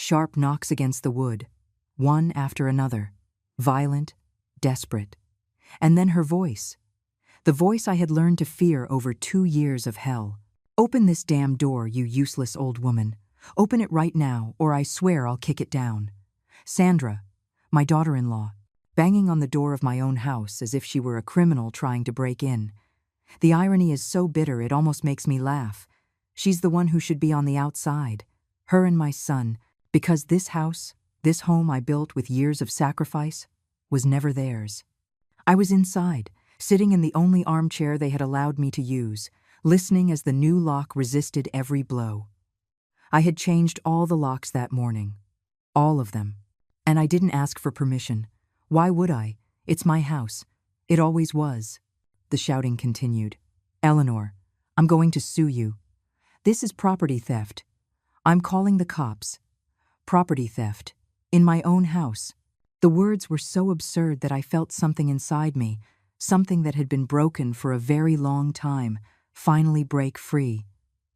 Sharp knocks against the wood, one after another, violent, desperate. And then her voice. The voice I had learned to fear over 2 years of hell. "Open this damn door, you useless old woman. Open it right now, or I swear I'll kick it down." Sandra, my daughter-in-law, banging on the door of my own house as if she were a criminal trying to break in. The irony is so bitter it almost makes me laugh. She's the one who should be on the outside, her and my son, because this house, this home I built with years of sacrifice, was never theirs. I was inside, sitting in the only armchair they had allowed me to use, listening as the new lock resisted every blow. I had changed all the locks that morning. All of them. And I didn't ask for permission. Why would I? It's my house. It always was. The shouting continued. "Eleanor, I'm going to sue you. This is property theft. I'm calling the cops. Property theft. In my own house." The words were so absurd that I felt something inside me, something that had been broken for a very long time, finally break free.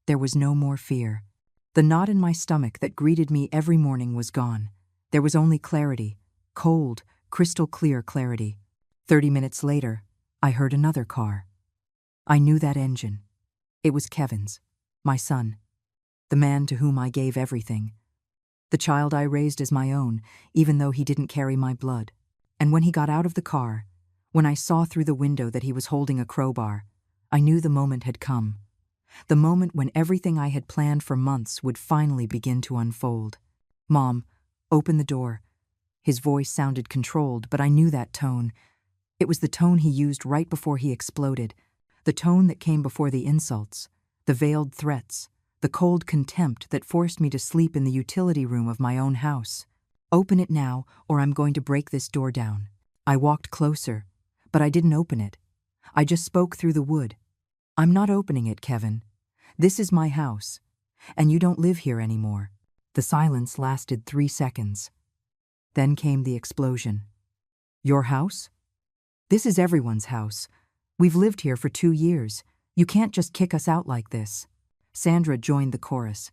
There was no more fear. The knot in my stomach that greeted me every morning was gone. There was only clarity, cold, crystal clear clarity. 30 minutes later, I heard another car. I knew that engine. It was Kevin's, my son, the man to whom I gave everything. The child I raised as my own, even though he didn't carry my blood. And when he got out of the car, when I saw through the window that he was holding a crowbar, I knew the moment had come. The moment when everything I had planned for months would finally begin to unfold. "Mom, open the door." His voice sounded controlled, but I knew that tone. It was the tone he used right before he exploded, the tone that came before the insults, the veiled threats, the cold contempt that forced me to sleep in the utility room of my own house. "Open it now, or I'm going to break this door down." I walked closer, but I didn't open it. I just spoke through the wood. "I'm not opening it, Kevin. This is my house, and you don't live here anymore." The silence lasted 3 seconds. Then came the explosion. "Your house? This is everyone's house. We've lived here for 2 years. You can't just kick us out like this." Sandra joined the chorus.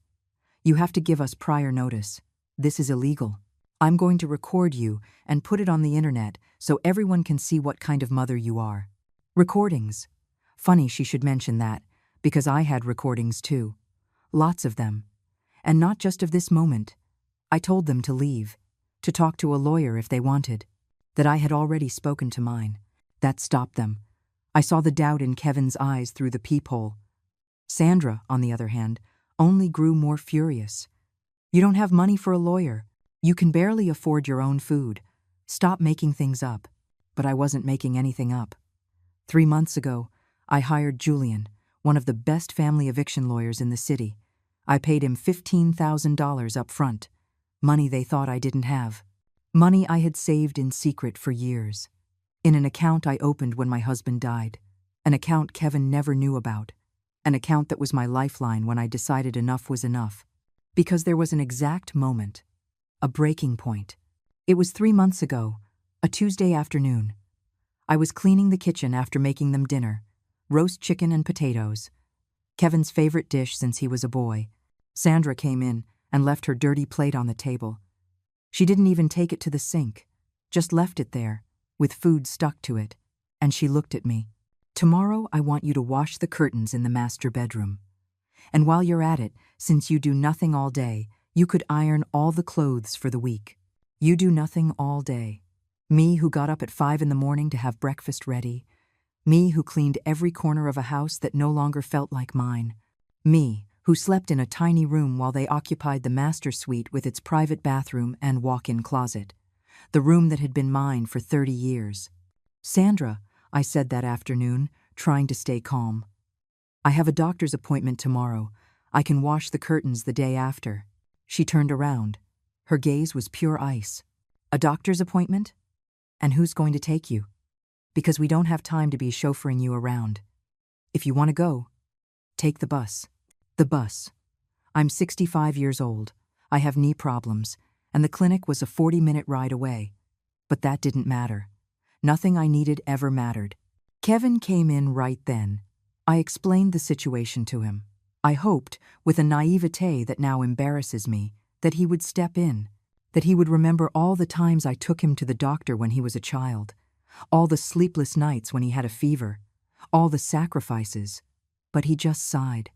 "You have to give us prior notice. This is illegal. I'm going to record you and put it on the internet so everyone can see what kind of mother you are." Recordings. Funny she should mention that, because I had recordings too. Lots of them. And not just of this moment. I told them to leave, to talk to a lawyer if they wanted, that I had already spoken to mine. That stopped them. I saw the doubt in Kevin's eyes through the peephole. Sandra, on the other hand, only grew more furious. "You don't have money for a lawyer. You can barely afford your own food. Stop making things up." But I wasn't making anything up. 3 months ago, I hired Julian, one of the best family eviction lawyers in the city. I paid him $15,000 up front, money they thought I didn't have. Money I had saved in secret for years. In an account I opened when my husband died. An account Kevin never knew about. An account that was my lifeline when I decided enough was enough. Because there was an exact moment. A breaking point. It was 3 months ago, a Tuesday afternoon. I was cleaning the kitchen after making them dinner. Roast chicken and potatoes. Kevin's favorite dish since he was a boy. Sandra came in and left her dirty plate on the table. She didn't even take it to the sink, just left it there, with food stuck to it, and she looked at me. "Tomorrow I want you to wash the curtains in the master bedroom. And while you're at it, since you do nothing all day, you could iron all the clothes for the week. You do nothing all day. Me who got up at 5 in the morning to have breakfast ready. Me who cleaned every corner of a house that no longer felt like mine. Me who slept in a tiny room while they occupied the master suite with its private bathroom and walk-in closet. The room that had been mine for 30 years. Sandra," I said that afternoon, trying to stay calm. "I have a doctor's appointment tomorrow. I can wash the curtains the day after." She turned around. Her gaze was pure ice. "A doctor's appointment? And who's going to take you? Because we don't have time to be chauffeuring you around. If you want to go, take the bus." The bus. I'm 65 years old. I have knee problems, and the clinic was a 40-minute ride away. But that didn't matter. Nothing I needed ever mattered. Kevin came in right then. I explained the situation to him. I hoped, with a naivete that now embarrasses me, that he would step in, that he would remember all the times I took him to the doctor when he was a child, all the sleepless nights when he had a fever, all the sacrifices. But he just sighed.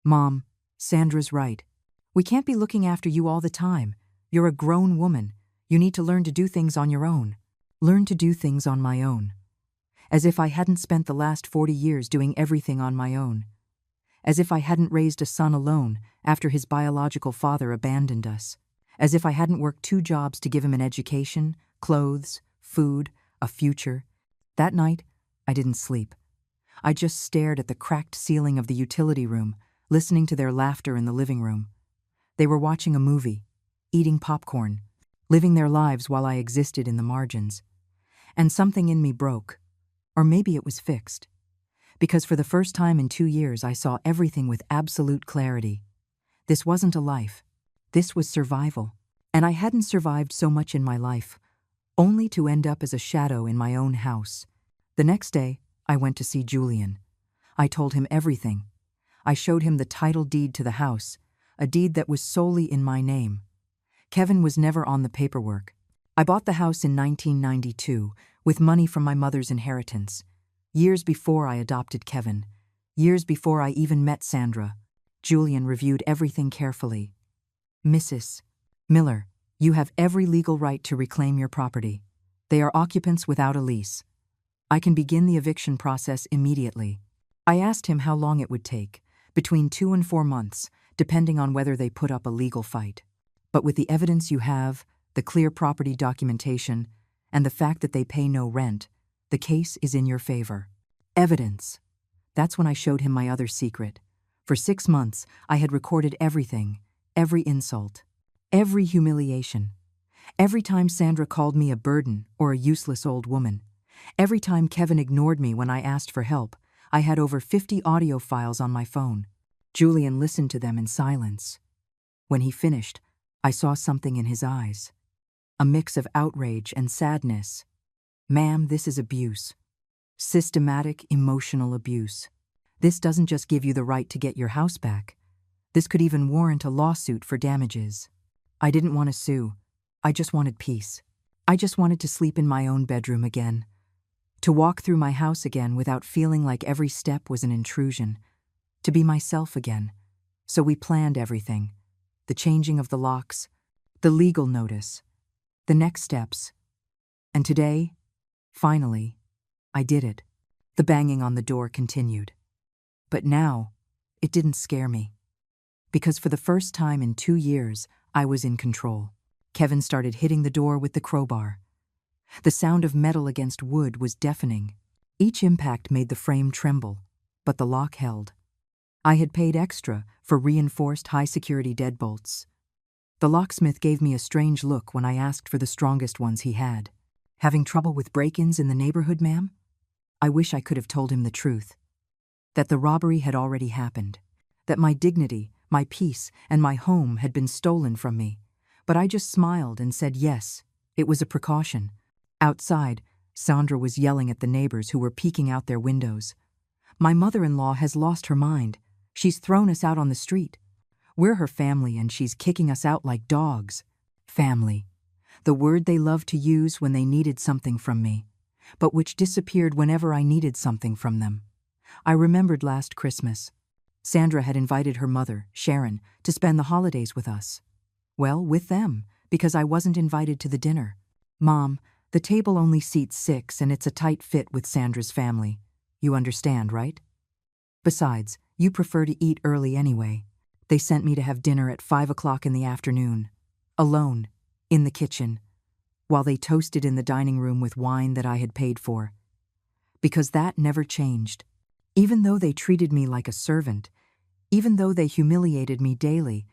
"Mom, Sandra's right. We can't be looking after you all the time. You're a grown woman. You need to learn to do things on your own. Learn to do things on my own." As if I hadn't spent the last 40 years doing everything on my own. As if I hadn't raised a son alone after his biological father abandoned us. As if I hadn't worked 2 jobs to give him an education, clothes, food, a future. That night, I didn't sleep. I just stared at the cracked ceiling of the utility room, listening to their laughter in the living room. They were watching a movie, eating popcorn, living their lives while I existed in the margins. And something in me broke. Or maybe it was fixed. Because for the first time in 2 years, I saw everything with absolute clarity. This wasn't a life. This was survival. And I hadn't survived so much in my life, only to end up as a shadow in my own house. The next day, I went to see Julian. I told him everything. I showed him the title deed to the house, a deed that was solely in my name. Kevin was never on the paperwork. I bought the house in 1992 with money from my mother's inheritance, years before I adopted Kevin, years before I even met Sandra. Julian reviewed everything carefully. "Mrs. Miller, you have every legal right to reclaim your property. They are occupants without a lease. I can begin the eviction process immediately." I asked him how long it would take, between 2 and 4 months, depending on whether they put up a legal fight. "But with the evidence you have, the clear property documentation, and the fact that they pay no rent, the case is in your favor." Evidence. That's when I showed him my other secret. For 6 months, I had recorded everything, every insult, every humiliation. Every time Sandra called me a burden or a useless old woman. Every time Kevin ignored me when I asked for help. I had over 50 audio files on my phone. Julian listened to them in silence. When he finished, I saw something in his eyes. A mix of outrage and sadness. "Ma'am, this is abuse. Systematic emotional abuse. This doesn't just give you the right to get your house back. This could even warrant a lawsuit for damages." I didn't want to sue. I just wanted peace. I just wanted to sleep in my own bedroom again. To walk through my house again without feeling like every step was an intrusion. To be myself again. So we planned everything. The changing of the locks, the legal notice, the next steps. And today, finally, I did it. The banging on the door continued. But now, it didn't scare me. Because for the first time in 2 years, I was in control. Kevin started hitting the door with the crowbar. The sound of metal against wood was deafening. Each impact made the frame tremble, but the lock held. I had paid extra for reinforced high-security deadbolts. The locksmith gave me a strange look when I asked for the strongest ones he had. "Having trouble with break-ins in the neighborhood, ma'am?" I wish I could have told him the truth. That the robbery had already happened. That my dignity, my peace, and my home had been stolen from me. But I just smiled and said yes, it was a precaution. Outside, Sandra was yelling at the neighbors who were peeking out their windows. "My mother-in-law has lost her mind. She's thrown us out on the street. We're her family and she's kicking us out like dogs." Family. The word they loved to use when they needed something from me, but which disappeared whenever I needed something from them. I remembered last Christmas. Sandra had invited her mother, Sharon, to spend the holidays with us. Well, with them, because I wasn't invited to the dinner. "Mom, the table only seats 6 and it's a tight fit with Sandra's family. You understand, right? Besides, you prefer to eat early anyway." They sent me to have dinner at 5 o'clock in the afternoon, alone, in the kitchen, while they toasted in the dining room with wine that I had paid for. Because that never changed. Even though they treated me like a servant, even though they humiliated me daily,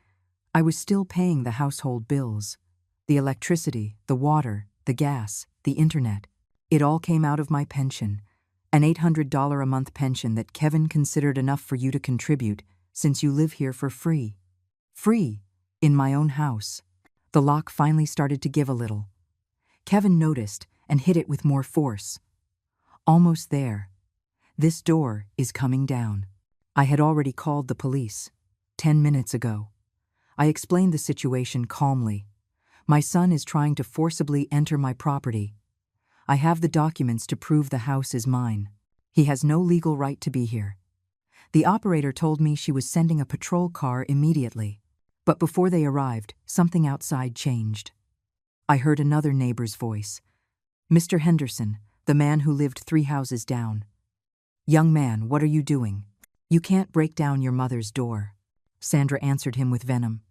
I was still paying the household bills. The electricity, the water, the gas, the internet. It all came out of my pension, an $800 a month pension that Kevin considered enough for you to contribute since you live here for free. Free, in my own house. The lock finally started to give a little. Kevin noticed and hit it with more force. "Almost there. This door is coming down." I had already called the police, 10 minutes ago. I explained the situation calmly. My son is trying to forcibly enter my property. I have the documents to prove the house is mine. He has no legal right to be here. The operator told me she was sending a patrol car immediately. But before they arrived, something outside changed. I heard another neighbor's voice. Mr. Henderson, the man who lived 3 houses down. Young man, what are you doing? You can't break down your mother's door. Sandra answered him with venom.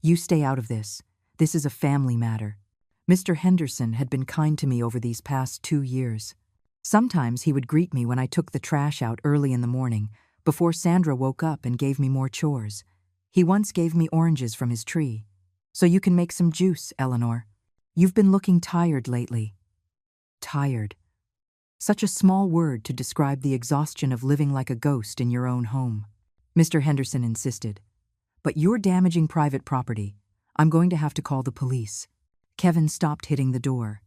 You stay out of this. This is a family matter. Mr. Henderson had been kind to me over these past 2 years. Sometimes he would greet me when I took the trash out early in the morning, before Sandra woke up and gave me more chores. He once gave me oranges from his tree. So you can make some juice, Eleanor. You've been looking tired lately. Tired. Such a small word to describe the exhaustion of living like a ghost in your own home. Mr. Henderson insisted. But you're damaging private property. I'm going to have to call the police. Kevin stopped hitting the door.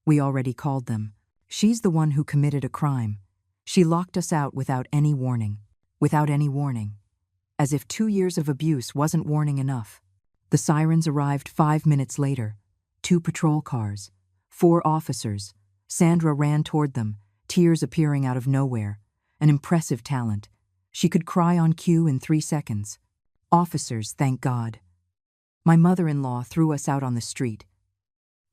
We already called them. She's the one who committed a crime. She locked us out without any warning. Without any warning. As if 2 years of abuse wasn't warning enough. The sirens arrived 5 minutes later. 2 patrol cars. 4 officers. Sandra ran toward them, tears appearing out of nowhere. An impressive talent. She could cry on cue in 3 seconds. Officers, thank God. My mother-in-law threw us out on the street.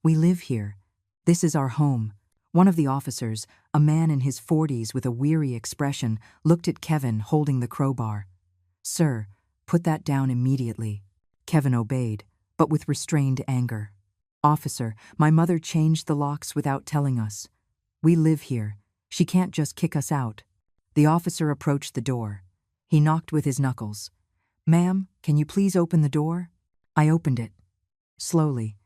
We live here. This is our home. One of the officers, a man in his 40s with a weary expression, looked at Kevin holding the crowbar. Sir, put that down immediately. Kevin obeyed, but with restrained anger. Officer, my mother changed the locks without telling us. We live here. She can't just kick us out. The officer approached the door. He knocked with his knuckles. Ma'am, can you please open the door? I opened it. Slowly.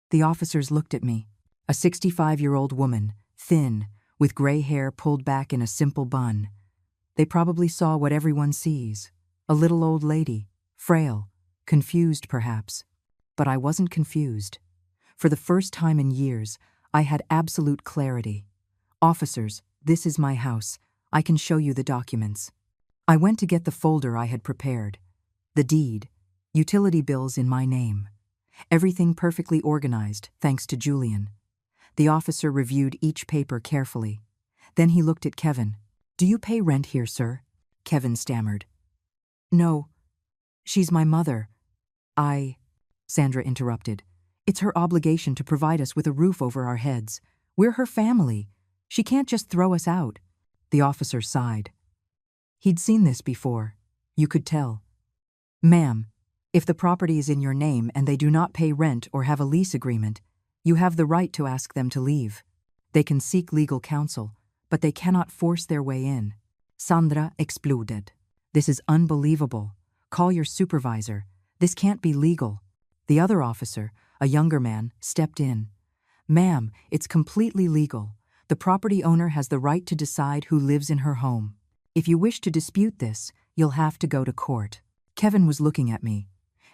The officers looked at me. A 65-year-old woman, thin, with gray hair pulled back in a simple bun. They probably saw what everyone sees. A little old lady, frail, confused perhaps. But I wasn't confused. For the first time in years, I had absolute clarity. Officers, this is my house. I can show you the documents. I went to get the folder I had prepared. The deed, utility bills in my name. Everything perfectly organized, thanks to Julian. The officer reviewed each paper carefully. Then he looked at Kevin. Do you pay rent here, sir? Kevin stammered. No. She's my mother. Sandra interrupted. It's her obligation to provide us with a roof over our heads. We're her family. She can't just throw us out. The officer sighed. He'd seen this before. You could tell. Ma'am, if the property is in your name and they do not pay rent or have a lease agreement, you have the right to ask them to leave. They can seek legal counsel, but they cannot force their way in. Sandra exploded. This is unbelievable. Call your supervisor. This can't be legal. The other officer, a younger man, stepped in. Ma'am, it's completely legal. The property owner has the right to decide who lives in her home. If you wish to dispute this, you'll have to go to court. Kevin was looking at me,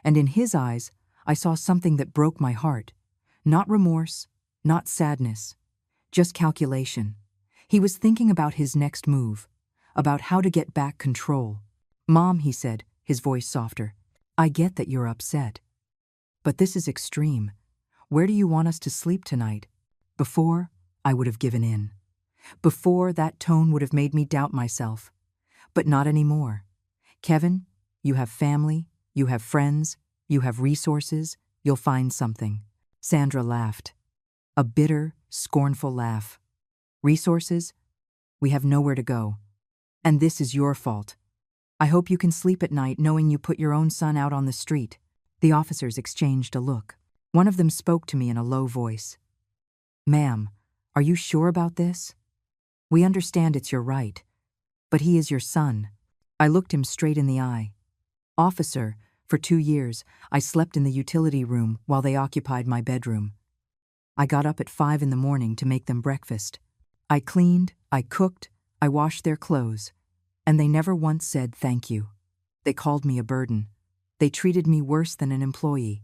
and in his eyes, I saw something that broke my heart. Not remorse, not sadness, just calculation. He was thinking about his next move, about how to get back control. Mom, he said, his voice softer, I get that you're upset. But this is extreme. Where do you want us to sleep tonight? Before, I would have given in. Before, that tone would have made me doubt myself. But not anymore. Kevin, you have family, you have friends, you have resources, you'll find something. Sandra laughed. A bitter, scornful laugh. Resources? We have nowhere to go. And this is your fault. I hope you can sleep at night knowing you put your own son out on the street. The officers exchanged a look. One of them spoke to me in a low voice. Ma'am, are you sure about this? We understand it's your right, but he is your son. I looked him straight in the eye. Officer, for 2 years, I slept in the utility room while they occupied my bedroom. I got up at 5 in the morning to make them breakfast. I cleaned, I cooked, I washed their clothes, and they never once said thank you. They called me a burden. They treated me worse than an employee,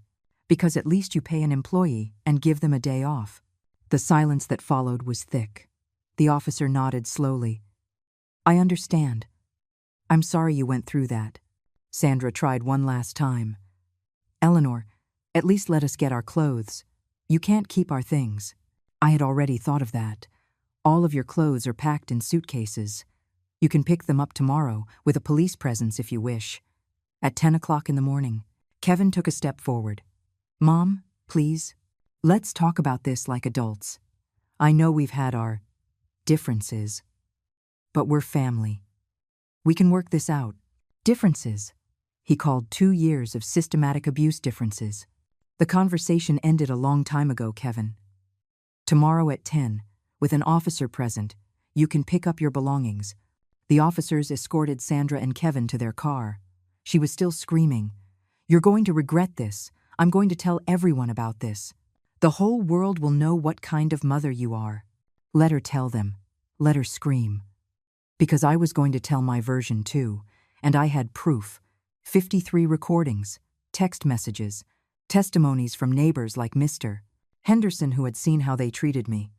because at least you pay an employee and give them a day off. The silence that followed was thick. The officer nodded slowly. I understand. I'm sorry you went through that. Sandra tried one last time. Eleanor, at least let us get our clothes. You can't keep our things. I had already thought of that. All of your clothes are packed in suitcases. You can pick them up tomorrow with a police presence if you wish. At 10 o'clock in the morning, Kevin took a step forward. Mom, please, let's talk about this like adults. I know we've had our differences, but we're family. We can work this out. Differences. He called 2 years of systematic abuse differences. The conversation ended a long time ago, Kevin. Tomorrow at 10, with an officer present, you can pick up your belongings. The officers escorted Sandra and Kevin to their car. She was still screaming. You're going to regret this. I'm going to tell everyone about this. The whole world will know what kind of mother you are. Let her tell them. Let her scream. Because I was going to tell my version too, and I had proof. 53 recordings, text messages, testimonies from neighbors like Mr. Henderson who had seen how they treated me.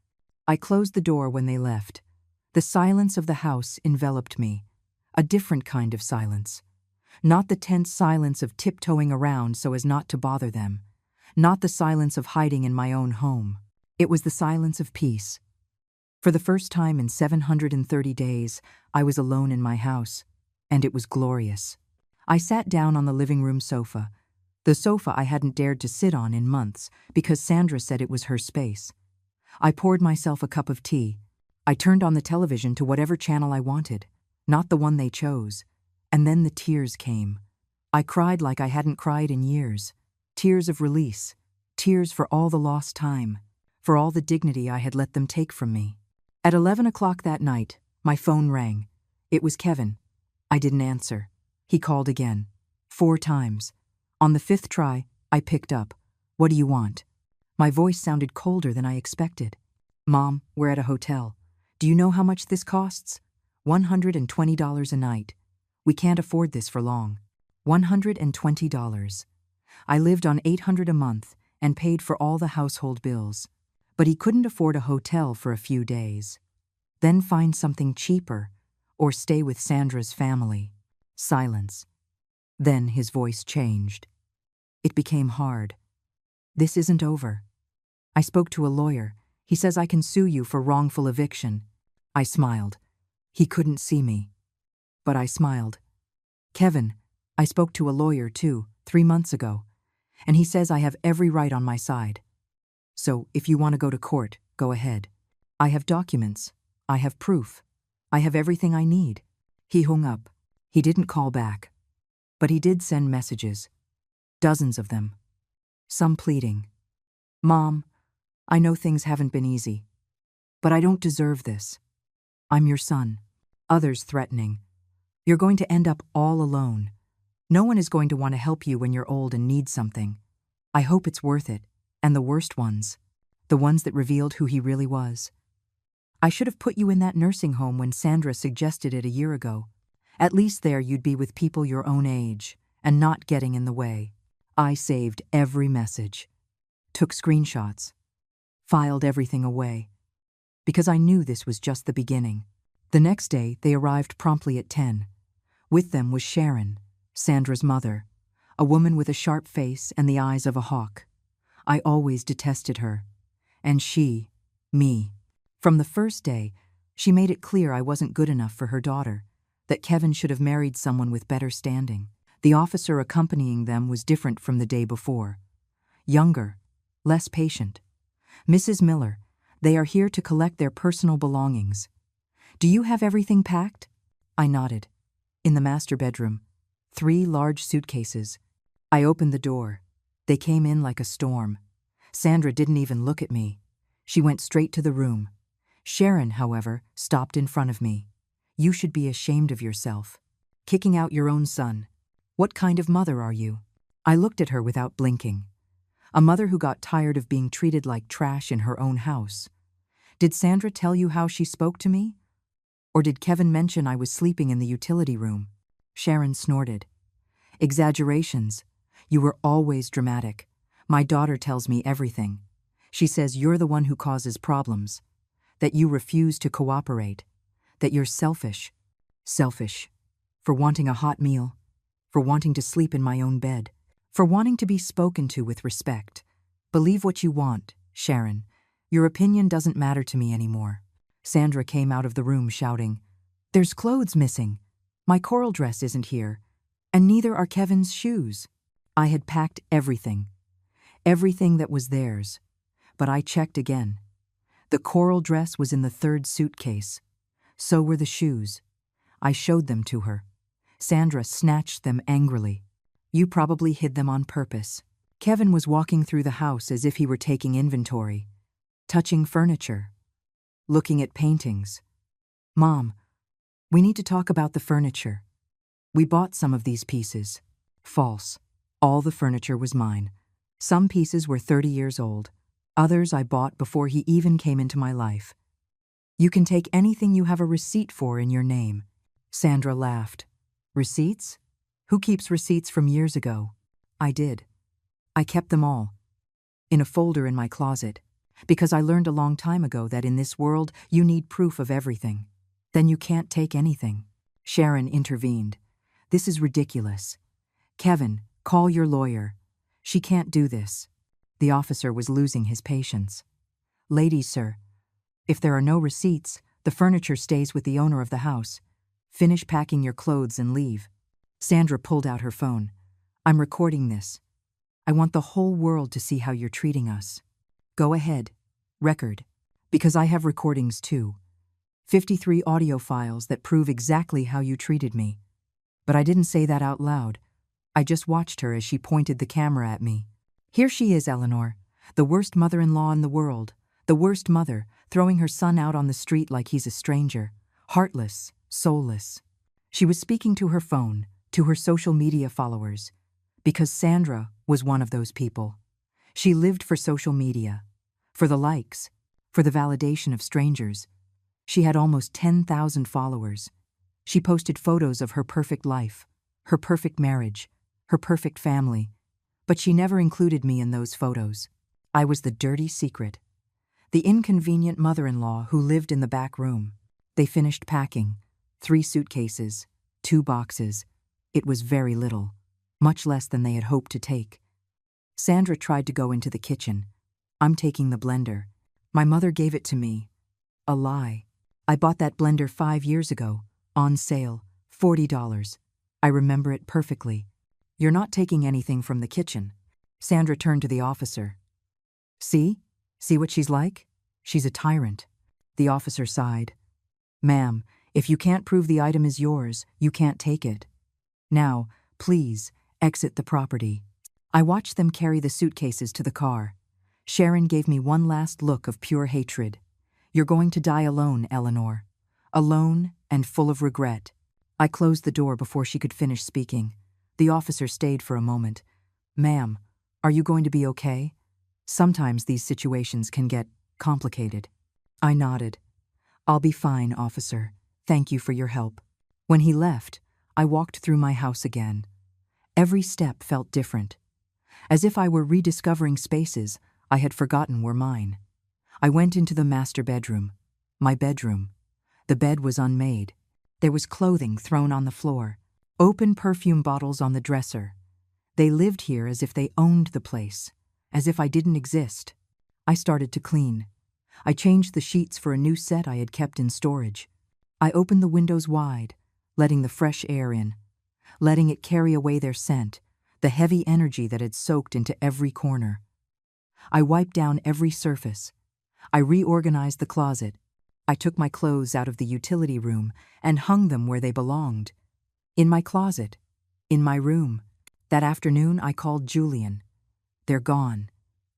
I closed the door when they left. The silence of the house enveloped me. A different kind of silence. Not the tense silence of tiptoeing around so as not to bother them. Not the silence of hiding in my own home. It was the silence of peace. For the first time in 730 days, I was alone in my house, and it was glorious. I sat down on the living room sofa, the sofa I hadn't dared to sit on in months because Sandra said it was her space. I poured myself a cup of tea. I turned on the television to whatever channel I wanted, not the one they chose. And then the tears came. I cried like I hadn't cried in years. Tears of release. Tears for all the lost time. For all the dignity I had let them take from me. At 11 o'clock that night, my phone rang. It was Kevin. I didn't answer. He called again. 4 times. On the 5th try, I picked up. What do you want? My voice sounded colder than I expected. Mom, we're at a hotel. Do you know how much this costs? $120 a night. We can't afford this for long. $120. I lived on $800 a month and paid for all the household bills. But he couldn't afford a hotel for a few days. Then find something cheaper, or stay with Sandra's family. Silence. Then his voice changed. It became hard. This isn't over. I spoke to a lawyer. He says I can sue you for wrongful eviction. I smiled. He couldn't see me. But I smiled. Kevin, I spoke to a lawyer too, 3 months ago, and he says I have every right on my side. So if you want to go to court, go ahead. I have documents. I have proof. I have everything I need. He hung up. He didn't call back. But he did send messages. Dozens of them. Some pleading. Mom, I know things haven't been easy, but I don't deserve this. I'm your son. Others threatening. You're going to end up all alone. No one is going to want to help you when you're old and need something. I hope it's worth it. And the worst ones. The ones that revealed who he really was. I should have put you in that nursing home when Sandra suggested it a year ago. At least there you'd be with people your own age, and not getting in the way. I saved every message. Took screenshots. Filed everything away. Because I knew this was just the beginning. The next day, they arrived promptly at 10. With them was Sharon, Sandra's mother, a woman with a sharp face and the eyes of a hawk. I always detested her. And she, me. From the first day, she made it clear I wasn't good enough for her daughter, that Kevin should have married someone with better standing. The officer accompanying them was different from the day before. Younger, less patient. Mrs. Miller, they are here to collect their personal belongings. Do you have everything packed? I nodded. In the master bedroom. 3 large suitcases. I opened the door. They came in like a storm. Sandra didn't even look at me. She went straight to the room. Sharon, however, stopped in front of me. You should be ashamed of yourself. Kicking out your own son. What kind of mother are you? I looked at her without blinking. A mother who got tired of being treated like trash in her own house. Did Sandra tell you how she spoke to me? Or did Kevin mention I was sleeping in the utility room? Sharon snorted. Exaggerations. You were always dramatic. My daughter tells me everything. She says you're the one who causes problems. That you refuse to cooperate. That you're selfish. Selfish. For wanting a hot meal. For wanting to sleep in my own bed. For wanting to be spoken to with respect. Believe what you want, Sharon. Your opinion doesn't matter to me anymore. Sandra came out of the room shouting, "There's clothes missing. My coral dress isn't here, and neither are Kevin's shoes." I had packed everything that was theirs, but I checked again. The coral dress was in the third suitcase. So were the shoes. I showed them to her. Sandra snatched them angrily. "You probably hid them on purpose." Kevin was walking through the house as if he were taking inventory, touching furniture, looking at paintings. "Mom, we need to talk about the furniture. We bought some of these pieces." False. All the furniture was mine. Some pieces were 30 years old. Others I bought before he even came into my life. "You can take anything you have a receipt for in your name." Sandra laughed. "Receipts? Who keeps receipts from years ago?" I did. I kept them all, in a folder in my closet, because I learned a long time ago that in this world you need proof of everything. Then you can't take anything. Sharon intervened. "This is ridiculous. Kevin, call your lawyer. She can't do this." The officer was losing his patience. "Ladies, sir, if there are no receipts, the furniture stays with the owner of the house. Finish packing your clothes and leave." Sandra pulled out her phone. "I'm recording this. I want the whole world to see how you're treating us." "Go ahead. Record. Because I have recordings too. 53 audio files that prove exactly how you treated me." But I didn't say that out loud. I just watched her as she pointed the camera at me. "Here she is, Eleanor, the worst mother-in-law in the world, the worst mother, throwing her son out on the street like he's a stranger. Heartless, soulless." She was speaking to her phone, to her social media followers, because Sandra was one of those people. She lived for social media, for the likes, for the validation of strangers. She had almost 10,000 followers. She posted photos of her perfect life, her perfect marriage, her perfect family, but she never included me in those photos. I was the dirty secret, the inconvenient mother-in-law who lived in the back room. They finished packing, 3 suitcases, 2 boxes. It was very little, much less than they had hoped to take. Sandra tried to go into the kitchen. "I'm taking the blender. My mother gave it to me." A lie. "I bought that blender 5 years ago, on sale, $40. I remember it perfectly." "You're not taking anything from the kitchen." Sandra turned to the officer. See what she's like? She's a tyrant." The officer sighed. "Ma'am, if you can't prove the item is yours, you can't take it. Now, please, exit the property." I watched them carry the suitcases to the car. Sharon gave me one last look of pure hatred. "You're going to die alone, Eleanor. Alone and full of regret." I closed the door before she could finish speaking. The officer stayed for a moment. "Ma'am, are you going to be okay? Sometimes these situations can get complicated." I nodded. "I'll be fine, officer. Thank you for your help." When he left, I walked through my house again. Every step felt different, as if I were rediscovering spaces I had forgotten were mine. I went into the master bedroom, my bedroom. The bed was unmade. There was clothing thrown on the floor, open perfume bottles on the dresser. They lived here as if they owned the place, as if I didn't exist. I started to clean. I changed the sheets for a new set I had kept in storage. I opened the windows wide, letting the fresh air in, letting it carry away their scent, the heavy energy that had soaked into every corner. I wiped down every surface. I reorganized the closet. I took my clothes out of the utility room and hung them where they belonged. In my closet, in my room. That afternoon I called Julian. "They're gone.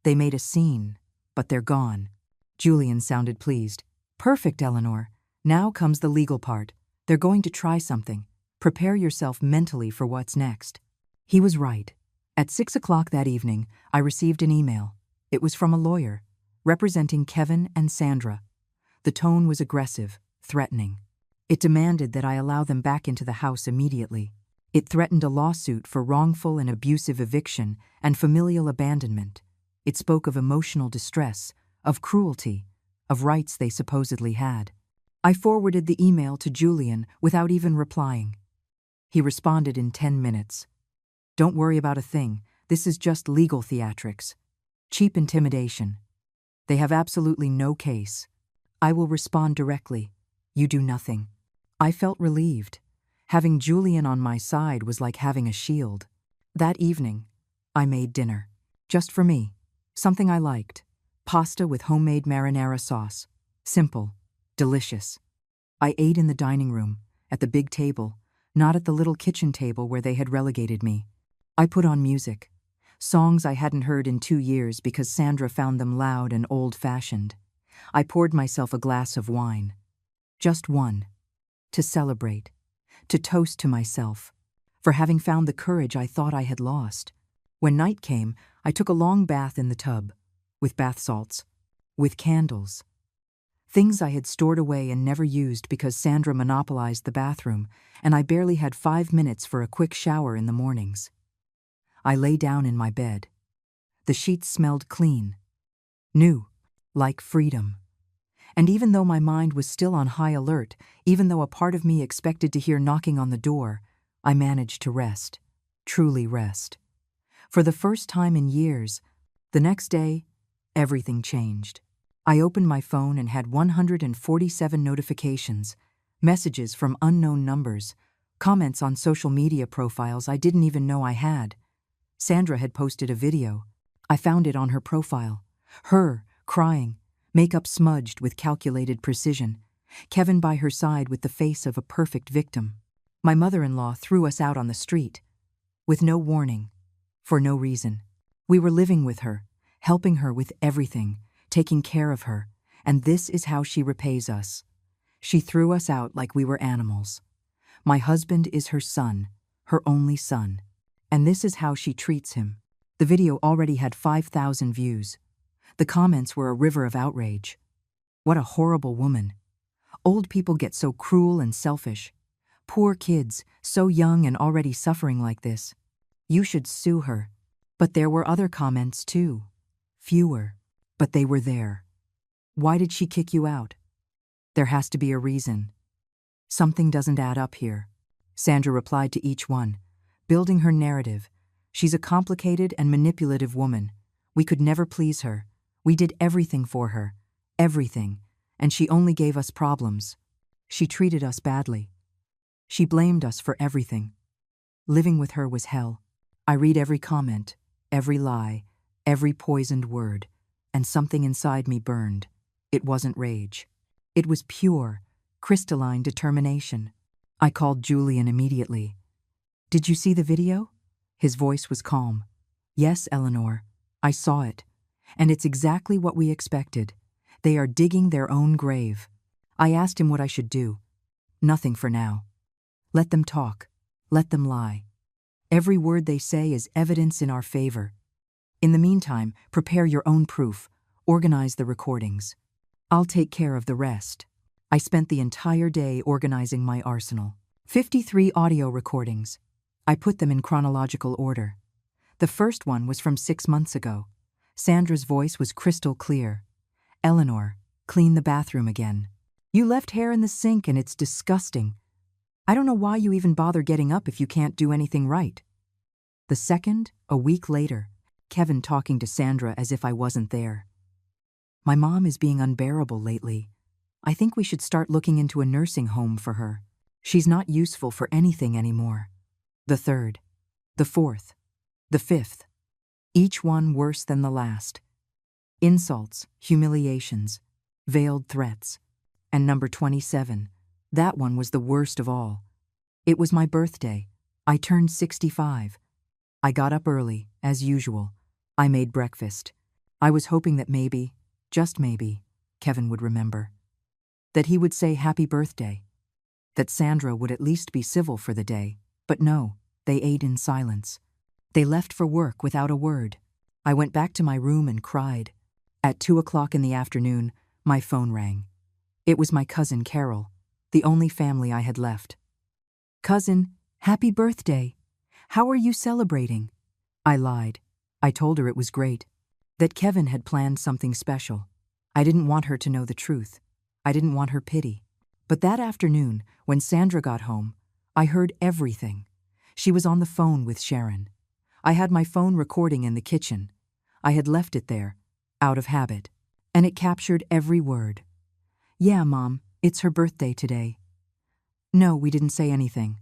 They made a scene, but they're gone." Julian sounded pleased. "Perfect, Eleanor. Now comes the legal part. They're going to try something. Prepare yourself mentally for what's next." He was right. At 6 o'clock that evening, I received an email. It was from a lawyer, representing Kevin and Sandra. The tone was aggressive, threatening. It demanded that I allow them back into the house immediately. It threatened a lawsuit for wrongful and abusive eviction and familial abandonment. It spoke of emotional distress, of cruelty, of rights they supposedly had. I forwarded the email to Julian without even replying. He responded in 10 minutes. "Don't worry about a thing. This is just legal theatrics. Cheap intimidation. They have absolutely no case. I will respond directly. You do nothing. I felt relieved. Having Julian on my side was like having a shield. That evening, I made dinner. Just for me. Something I liked. Pasta with homemade marinara sauce. Simple. Delicious. I ate in the dining room, at the big table, not at the little kitchen table where they had relegated me. I put on music. Songs I hadn't heard in 2 years because Sandra found them loud and old-fashioned. I poured myself a glass of wine. Just one. To celebrate. To toast to myself. For having found the courage I thought I had lost. When night came, I took a long bath in the tub. With bath salts. With candles. Things I had stored away and never used because Sandra monopolized the bathroom, and I barely had 5 minutes for a quick shower in the mornings. I lay down in my bed. The sheets smelled clean. New. Like freedom. And even though my mind was still on high alert, even though a part of me expected to hear knocking on the door, I managed to rest. Truly rest. For the first time in years, the next day, everything changed. I opened my phone and had 147 notifications, messages from unknown numbers, comments on social media profiles I didn't even know I had. Sandra had posted a video. I found it on her profile. Her, crying, makeup smudged with calculated precision. Kevin by her side with the face of a perfect victim. My mother-in-law threw us out on the street. With no warning. For no reason. We were living with her, helping her with everything, taking care of her, and this is how she repays us. She threw us out like we were animals. My husband is her son, her only son. And this is how she treats him. The video already had 5,000 views. The comments were a river of outrage. What a horrible woman. Old people get so cruel and selfish. Poor kids, so young and already suffering like this. You should sue her. But there were other comments too. Fewer. But they were there. Why did she kick you out? There has to be a reason. Something doesn't add up here. Sandra replied to each one, building her narrative. She's a complicated and manipulative woman. We could never please her. We did everything for her. Everything. And she only gave us problems. She treated us badly. She blamed us for everything. Living with her was hell. I read every comment, every lie, every poisoned word, and something inside me burned. It wasn't rage. It was pure, crystalline determination. I called Julian immediately. Did you see the video? His voice was calm. Yes, Eleanor, I saw it. And it's exactly what we expected. They are digging their own grave. I asked him what I should do. Nothing for now. Let them talk. Let them lie. Every word they say is evidence in our favor. In the meantime, prepare your own proof. Organize the recordings. I'll take care of the rest. I spent the entire day organizing my arsenal. 53 audio recordings. I put them in chronological order. The first one was from 6 months ago. Sandra's voice was crystal clear. Eleanor, clean the bathroom again. You left hair in the sink and it's disgusting. I don't know why you even bother getting up if you can't do anything right. The second, a week later, Kevin talking to Sandra as if I wasn't there. My mom is being unbearable lately. I think we should start looking into a nursing home for her. She's not useful for anything anymore. The third, the fourth, the fifth. Each one worse than the last. Insults, humiliations, veiled threats. And number 27, that one was the worst of all. It was my birthday. I turned 65. I got up early, as usual. I made breakfast. I was hoping that maybe, just maybe, Kevin would remember. That he would say happy birthday. That Sandra would at least be civil for the day. But no, they ate in silence. They left for work without a word. I went back to my room and cried. At 2 o'clock in the afternoon, my phone rang. It was my cousin Carol, the only family I had left. Cousin, happy birthday. How are you celebrating? I lied. I told her it was great. That Kevin had planned something special. I didn't want her to know the truth. I didn't want her pity. But that afternoon, when Sandra got home, I heard everything. She was on the phone with Sharon. I had my phone recording in the kitchen. I had left it there, out of habit, and it captured every word. "Yeah, Mom, it's her birthday today." "No, we didn't say anything."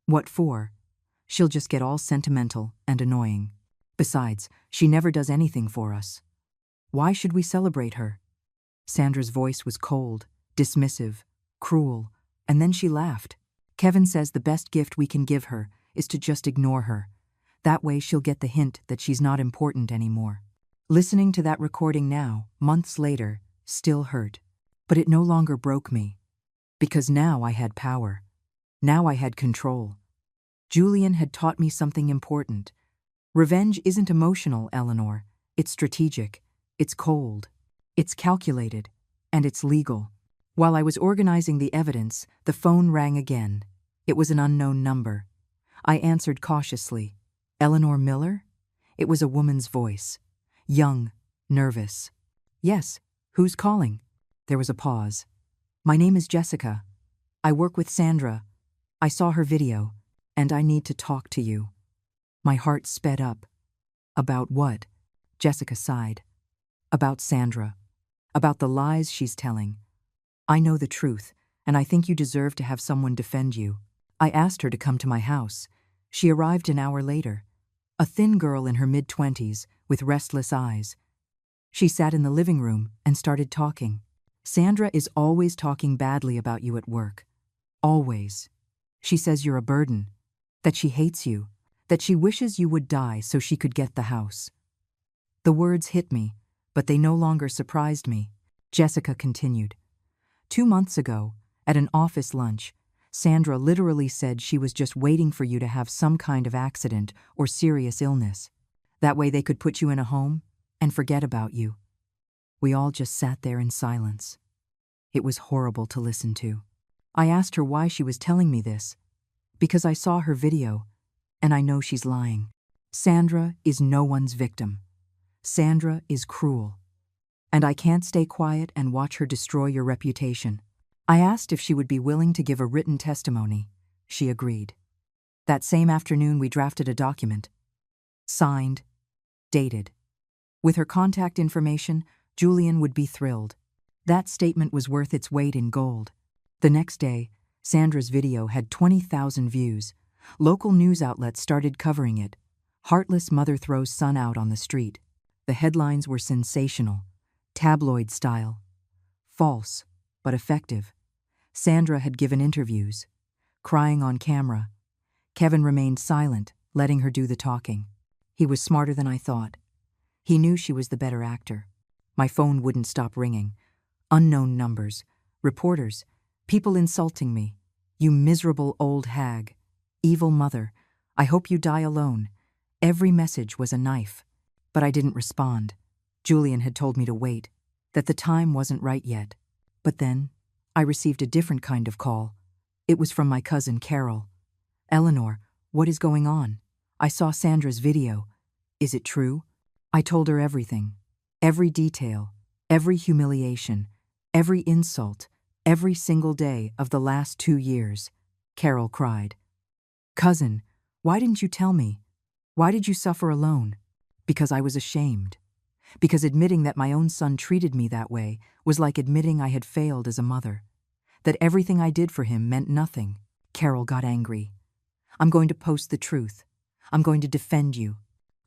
"What for? She'll just get all sentimental and annoying. Besides, she never does anything for us. Why should we celebrate her?" Sandra's voice was cold, dismissive, cruel, and then she laughed. "Kevin says the best gift we can give her is to just ignore her. That way she'll get the hint that she's not important anymore." Listening to that recording now, months later, still hurt. But it no longer broke me. Because now I had power. Now I had control. Julian had taught me something important. Revenge isn't emotional, Eleanor. It's strategic. It's cold. It's calculated. And it's legal. While I was organizing the evidence, the phone rang again. It was an unknown number. I answered cautiously. "Eleanor Miller?" It was a woman's voice. Young, nervous. "Yes, who's calling?" There was a pause. "My name is Jessica. I work with Sandra. I saw her video, and I need to talk to you." My heart sped up. "About what?" Jessica sighed. "About Sandra. About the lies she's telling. I know the truth, and I think you deserve to have someone defend you." I asked her to come to my house. She arrived an hour later. A thin girl in her mid-20s, with restless eyes. She sat in the living room and started talking. "Sandra is always talking badly about you at work. Always. She says you're a burden, that she hates you, that she wishes you would die so she could get the house." The words hit me, but they no longer surprised me. Jessica continued. 2 months ago, at an office lunch, Sandra literally said she was just waiting for you to have some kind of accident or serious illness. That way they could put you in a home and forget about you. We all just sat there in silence. It was horrible to listen to. I asked her why she was telling me this. Because I saw her video, and I know she's lying. Sandra is no one's victim. Sandra is cruel. And I can't stay quiet and watch her destroy your reputation. I asked if she would be willing to give a written testimony. She agreed. That same afternoon we drafted a document. Signed, dated. With her contact information, Julian would be thrilled. That statement was worth its weight in gold. The next day, Sandra's video had 20,000 views. Local news outlets started covering it. "Heartless mother throws son out on the street." The headlines were sensational, tabloid style. False, but effective. Sandra had given interviews, crying on camera. Kevin remained silent, letting her do the talking. He was smarter than I thought. He knew she was the better actor. My phone wouldn't stop ringing. Unknown numbers, reporters, people insulting me. "You miserable old hag. Evil mother. I hope you die alone." Every message was a knife. But I didn't respond. Julian had told me to wait, that the time wasn't right yet. But then, I received a different kind of call. It was from my cousin Carol. "Eleanor, what is going on? I saw Sandra's video. Is it true?" I told her everything. Every detail, every humiliation, every insult, every single day of the last 2 years. Carol cried. "Cousin, why didn't you tell me? Why did you suffer alone?" Because I was ashamed. Because admitting that my own son treated me that way was like admitting I had failed as a mother. That everything I did for him meant nothing. Carol got angry. "I'm going to post the truth. I'm going to defend you."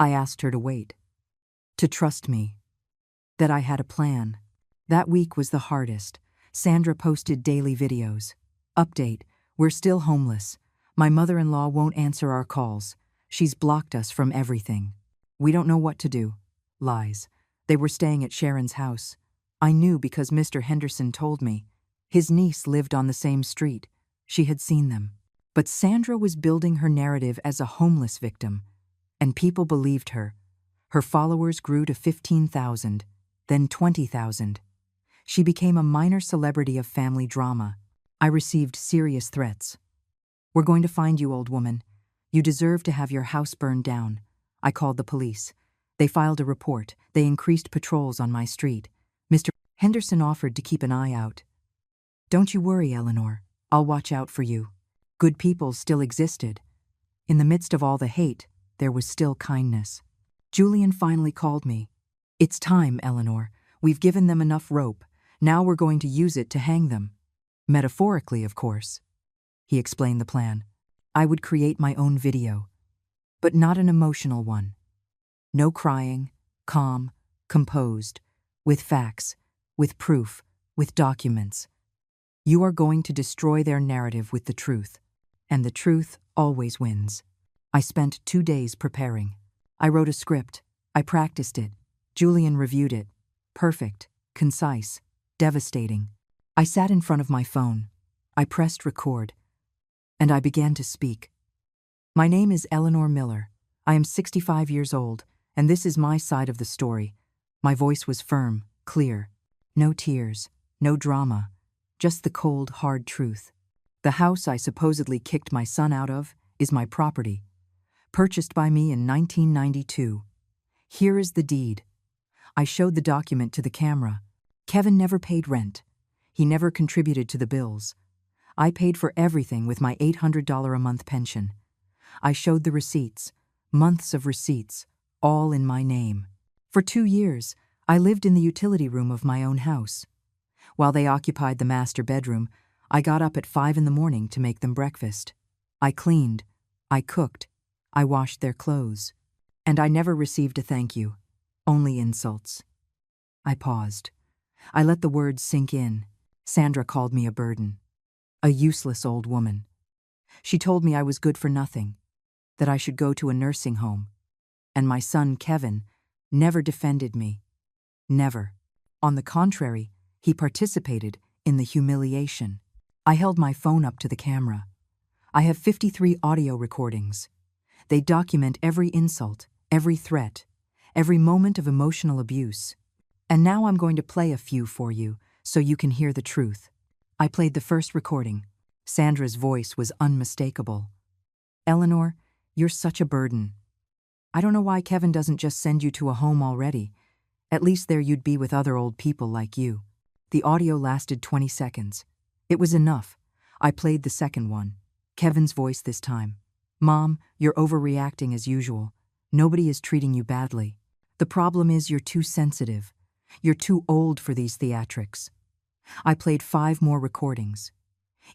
I asked her to wait. To trust me. That I had a plan. That week was the hardest. Sandra posted daily videos. Update: we're still homeless. My mother-in-law won't answer our calls. She's blocked us from everything. We don't know what to do. Lies. They were staying at Sharon's house. I knew because Mr. Henderson told me. His niece lived on the same street. She had seen them. But Sandra was building her narrative as a homeless victim, and people believed her. Her followers grew to 15,000, then 20,000. She became a minor celebrity of family drama. I received serious threats. "We're going to find you, old woman. You deserve to have your house burned down." I called the police. They filed a report. They increased patrols on my street. Mr. Henderson offered to keep an eye out. "Don't you worry, Eleanor. I'll watch out for you." Good people still existed. In the midst of all the hate, there was still kindness. Julian finally called me. "It's time, Eleanor. We've given them enough rope. Now we're going to use it to hang them." Metaphorically, of course. He explained the plan. I would create my own video, but not an emotional one. No crying, calm, composed, with facts, with proof, with documents. You are going to destroy their narrative with the truth, and the truth always wins. I spent 2 days preparing. I wrote a script. I practiced it. Julian reviewed it. Perfect, concise, devastating. I sat in front of my phone. I pressed record, and I began to speak. "My name is Eleanor Miller. I am 65 years old, and this is my side of the story." My voice was firm, clear. No tears, no drama, just the cold, hard truth. The house I supposedly kicked my son out of is my property, purchased by me in 1992. Here is the deed. I showed the document to the camera. Kevin never paid rent. He never contributed to the bills. I paid for everything with my $800 a month pension. I showed the receipts, months of receipts, all in my name. For 2 years, I lived in the utility room of my own house. While they occupied the master bedroom, I got up at 5 in the morning to make them breakfast. I cleaned, I cooked, I washed their clothes. And I never received a thank you, only insults. I paused. I let the words sink in. Sandra called me a burden, a useless old woman. She told me I was good for nothing, that I should go to a nursing home. And my son, Kevin, never defended me. Never. On the contrary, he participated in the humiliation. I held my phone up to the camera. I have 53 audio recordings. They document every insult, every threat, every moment of emotional abuse. And now I'm going to play a few for you so you can hear the truth. I played the first recording. Sandra's voice was unmistakable. "Eleanor, you're such a burden. I don't know why Kevin doesn't just send you to a home already. At least there you'd be with other old people like you." The audio lasted 20 seconds. It was enough. I played the second one. Kevin's voice this time. "Mom, you're overreacting as usual. Nobody is treating you badly. The problem is you're too sensitive. You're too old for these theatrics." I played 5 more recordings,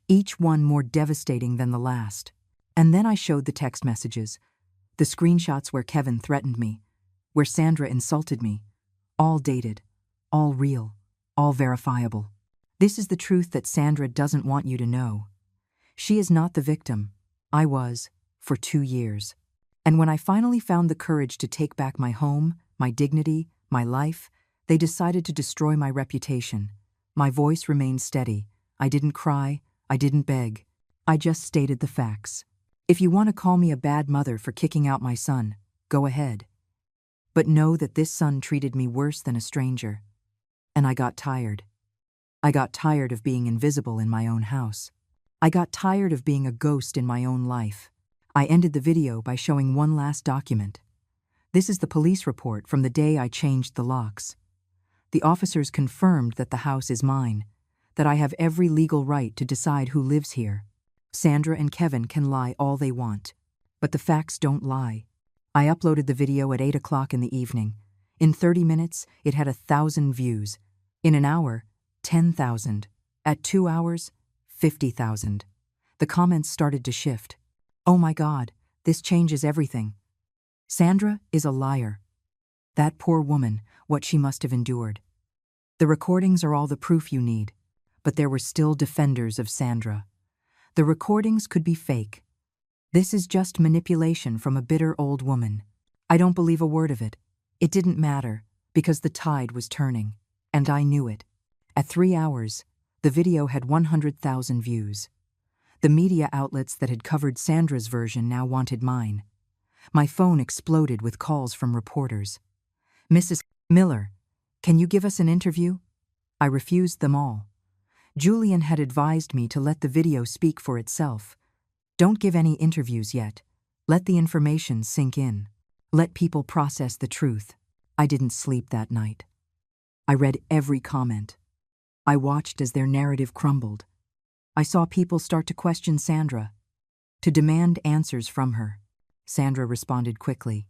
each one more devastating than the last. And then I showed the text messages, the screenshots where Kevin threatened me, where Sandra insulted me, all dated, all real, all verifiable. This is the truth that Sandra doesn't want you to know. She is not the victim. I was, for 2 years. And when I finally found the courage to take back my home, my dignity, my life, they decided to destroy my reputation. My voice remained steady. I didn't cry. I didn't beg. I just stated the facts. If you want to call me a bad mother for kicking out my son, go ahead. But know that this son treated me worse than a stranger. And I got tired. I got tired of being invisible in my own house. I got tired of being a ghost in my own life. I ended the video by showing one last document. This is the police report from the day I changed the locks. The officers confirmed that the house is mine, that I have every legal right to decide who lives here. Sandra and Kevin can lie all they want, but the facts don't lie. I uploaded the video at 8 o'clock in the evening. In 30 minutes, it had 1,000 views. In an hour, 10,000. At 2 hours, 50,000. The comments started to shift. "Oh my God, this changes everything. Sandra is a liar. That poor woman, what she must have endured." The recordings are all the proof you need, but there were still defenders of Sandra. The recordings could be fake. This is just manipulation from a bitter old woman. I don't believe a word of it. It didn't matter, because the tide was turning, and I knew it. At 3 hours, the video had 100,000 views. The media outlets that had covered Sandra's version now wanted mine. My phone exploded with calls from reporters. "Mrs. Miller, can you give us an interview?" I refused them all. Julian had advised me to let the video speak for itself. Don't give any interviews yet. Let the information sink in. Let people process the truth. I didn't sleep that night. I read every comment. I watched as their narrative crumbled. I saw people start to question Sandra, to demand answers from her. Sandra responded quickly.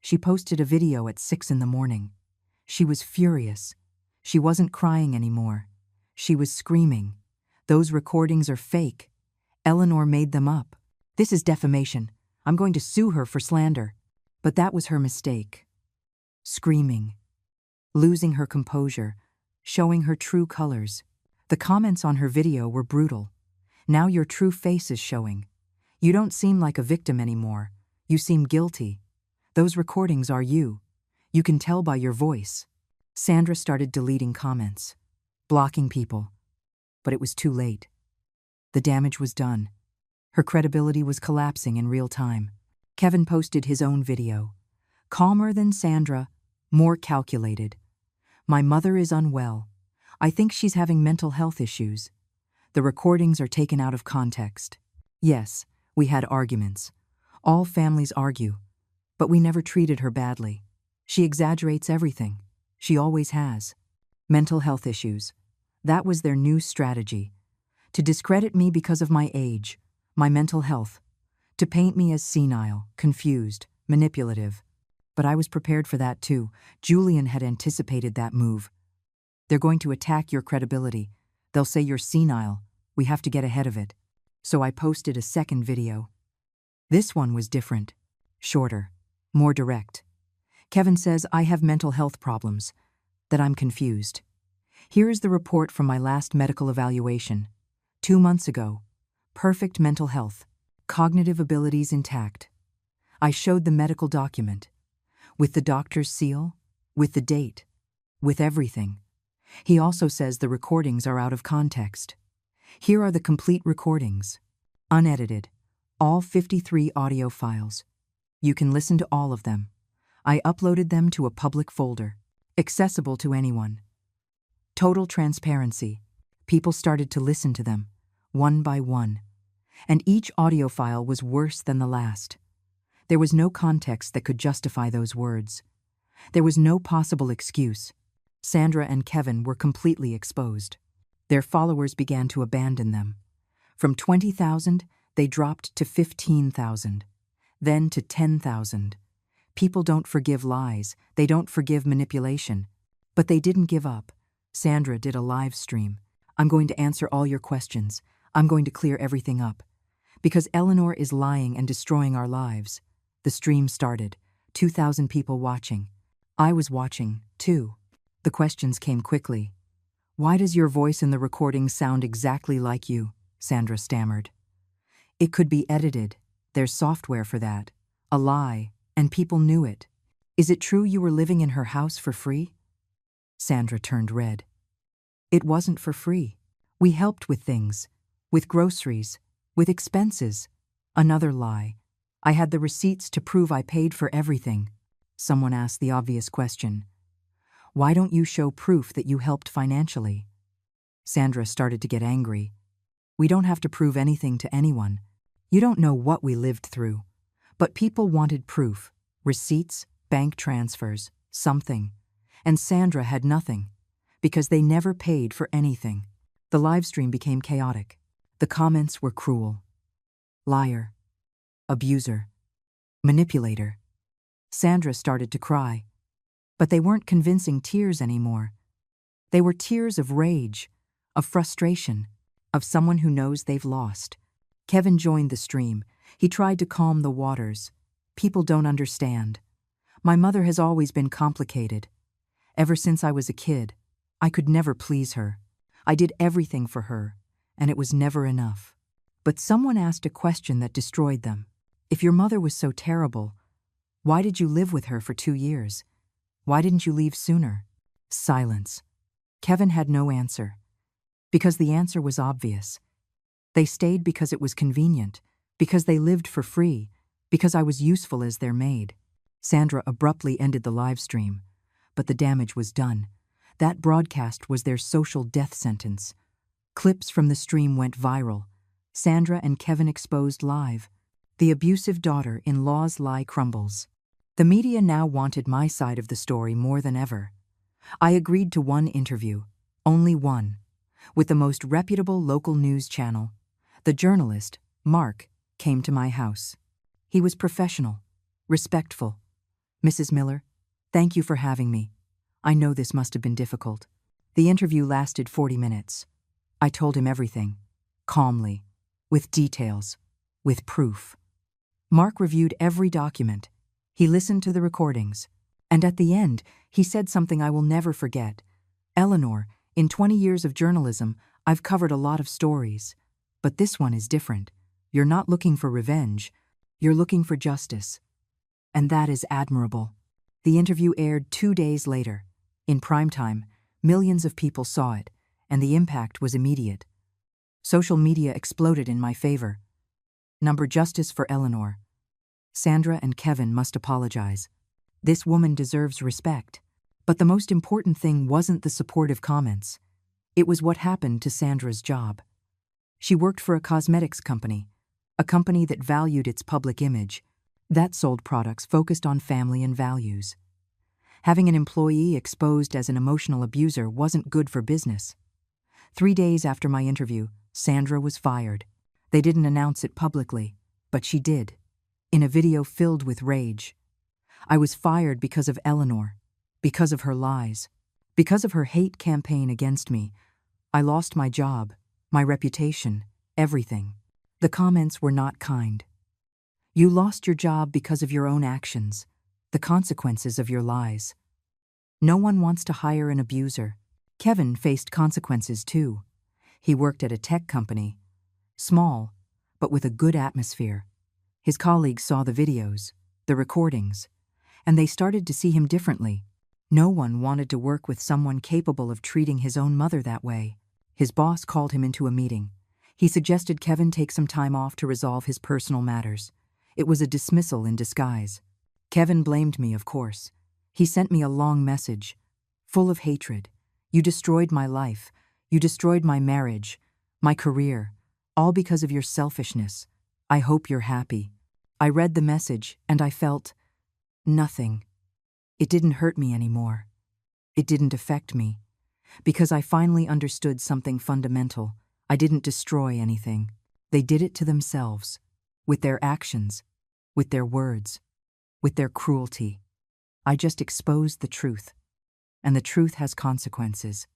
She posted a video at 6 in the morning. She was furious. She wasn't crying anymore. She was screaming. Those recordings are fake. Eleanor made them up. This is defamation. I'm going to sue her for slander. But that was her mistake. Screaming. Losing her composure. Showing her true colors. The comments on her video were brutal. Now your true face is showing. You don't seem like a victim anymore. You seem guilty. Those recordings are you. You can tell by your voice. Sandra started deleting comments, blocking people. But it was too late. The damage was done. Her credibility was collapsing in real time. Kevin posted his own video. Calmer than Sandra, more calculated. My mother is unwell. I think she's having mental health issues. The recordings are taken out of context. Yes, we had arguments. All families argue. But we never treated her badly. She exaggerates everything. She always has. Mental health issues. That was their new strategy. To discredit me because of my age, my mental health. To paint me as senile, confused, manipulative. But I was prepared for that too. Julian had anticipated that move. They're going to attack your credibility. They'll say you're senile. We have to get ahead of it. So I posted a second video. This one was different. Shorter. More direct. Kevin says I have mental health problems. That I'm confused. Here is the report from my last medical evaluation. 2 months ago. Perfect mental health. Cognitive abilities intact. I showed the medical document. With the doctor's seal. With the date. With everything. He also says the recordings are out of context. Here are the complete recordings. Unedited. All 53 audio files. You can listen to all of them. I uploaded them to a public folder. Accessible to anyone. Total transparency. People started to listen to them, one by one. And each audio file was worse than the last. There was no context that could justify those words. There was no possible excuse. Sandra and Kevin were completely exposed. Their followers began to abandon them. From 20,000, they dropped to 15,000. Then to 10,000. People don't forgive lies. They don't forgive manipulation. But they didn't give up. Sandra did a live stream. I'm going to answer all your questions. I'm going to clear everything up. Because Eleanor is lying and destroying our lives. The stream started. 2,000 people watching. I was watching, too. The questions came quickly. Why does your voice in the recording sound exactly like you? Sandra stammered. It could be edited. There's software for that. A lie, and people knew it. Is it true you were living in her house for free? Sandra turned red. It wasn't for free. We helped with things. With groceries. With expenses. Another lie. I had the receipts to prove I paid for everything. Someone asked the obvious question. Why don't you show proof that you helped financially? Sandra started to get angry. We don't have to prove anything to anyone. You don't know what we lived through. But people wanted proof. Receipts, bank transfers, something. And Sandra had nothing. Because they never paid for anything. The livestream became chaotic. The comments were cruel. Liar. Abuser. Manipulator. Sandra started to cry. But they weren't convincing tears anymore. They were tears of rage, of frustration, of someone who knows they've lost. Kevin joined the stream. He tried to calm the waters. People don't understand. My mother has always been complicated. Ever since I was a kid, I could never please her. I did everything for her, and it was never enough. But someone asked a question that destroyed them. If your mother was so terrible, why did you live with her for 2 years? Why didn't you leave sooner? Silence. Kevin had no answer. Because the answer was obvious. They stayed because it was convenient, because they lived for free, because I was useful as their maid. Sandra abruptly ended the live stream. But the damage was done. That broadcast was their social death sentence. Clips from the stream went viral. Sandra and Kevin exposed live. The abusive daughter-in-law's lie crumbles. The media now wanted my side of the story more than ever. I agreed to one interview, only one, with the most reputable local news channel. The journalist, Mark, came to my house. He was professional, respectful. "Mrs. Miller, thank you for having me. I know this must have been difficult." The interview lasted 40 minutes. I told him everything, calmly, with details, with proof. Mark reviewed every document. He listened to the recordings. And at the end, he said something I will never forget. "Eleanor, in 20 years of journalism, I've covered a lot of stories. But this one is different. You're not looking for revenge. You're looking for justice. And that is admirable." The interview aired 2 days later. In prime time, millions of people saw it, and the impact was immediate. Social media exploded in my favor. Number justice for Eleanor. Sandra and Kevin must apologize. This woman deserves respect. But the most important thing wasn't the supportive comments. It was what happened to Sandra's job. She worked for a cosmetics company, a company that valued its public image, that sold products focused on family and values. Having an employee exposed as an emotional abuser wasn't good for business. 3 days after my interview, Sandra was fired. They didn't announce it publicly, but she did, in a video filled with rage. I was fired because of Eleanor, because of her lies, because of her hate campaign against me. I lost my job, my reputation, everything. The comments were not kind. You lost your job because of your own actions, the consequences of your lies. No one wants to hire an abuser. Kevin faced consequences too. He worked at a tech company, small, but with a good atmosphere. His colleagues saw the videos, the recordings, and they started to see him differently. No one wanted to work with someone capable of treating his own mother that way. His boss called him into a meeting. He suggested Kevin take some time off to resolve his personal matters. It was a dismissal in disguise. Kevin blamed me, of course. He sent me a long message, full of hatred. "You destroyed my life. You destroyed my marriage, my career, all because of your selfishness. I hope you're happy." I read the message and I felt nothing. It didn't hurt me anymore. It didn't affect me. Because I finally understood something fundamental. I didn't destroy anything. They did it to themselves, with their actions, with their words, with their cruelty. I just exposed the truth. And the truth has consequences.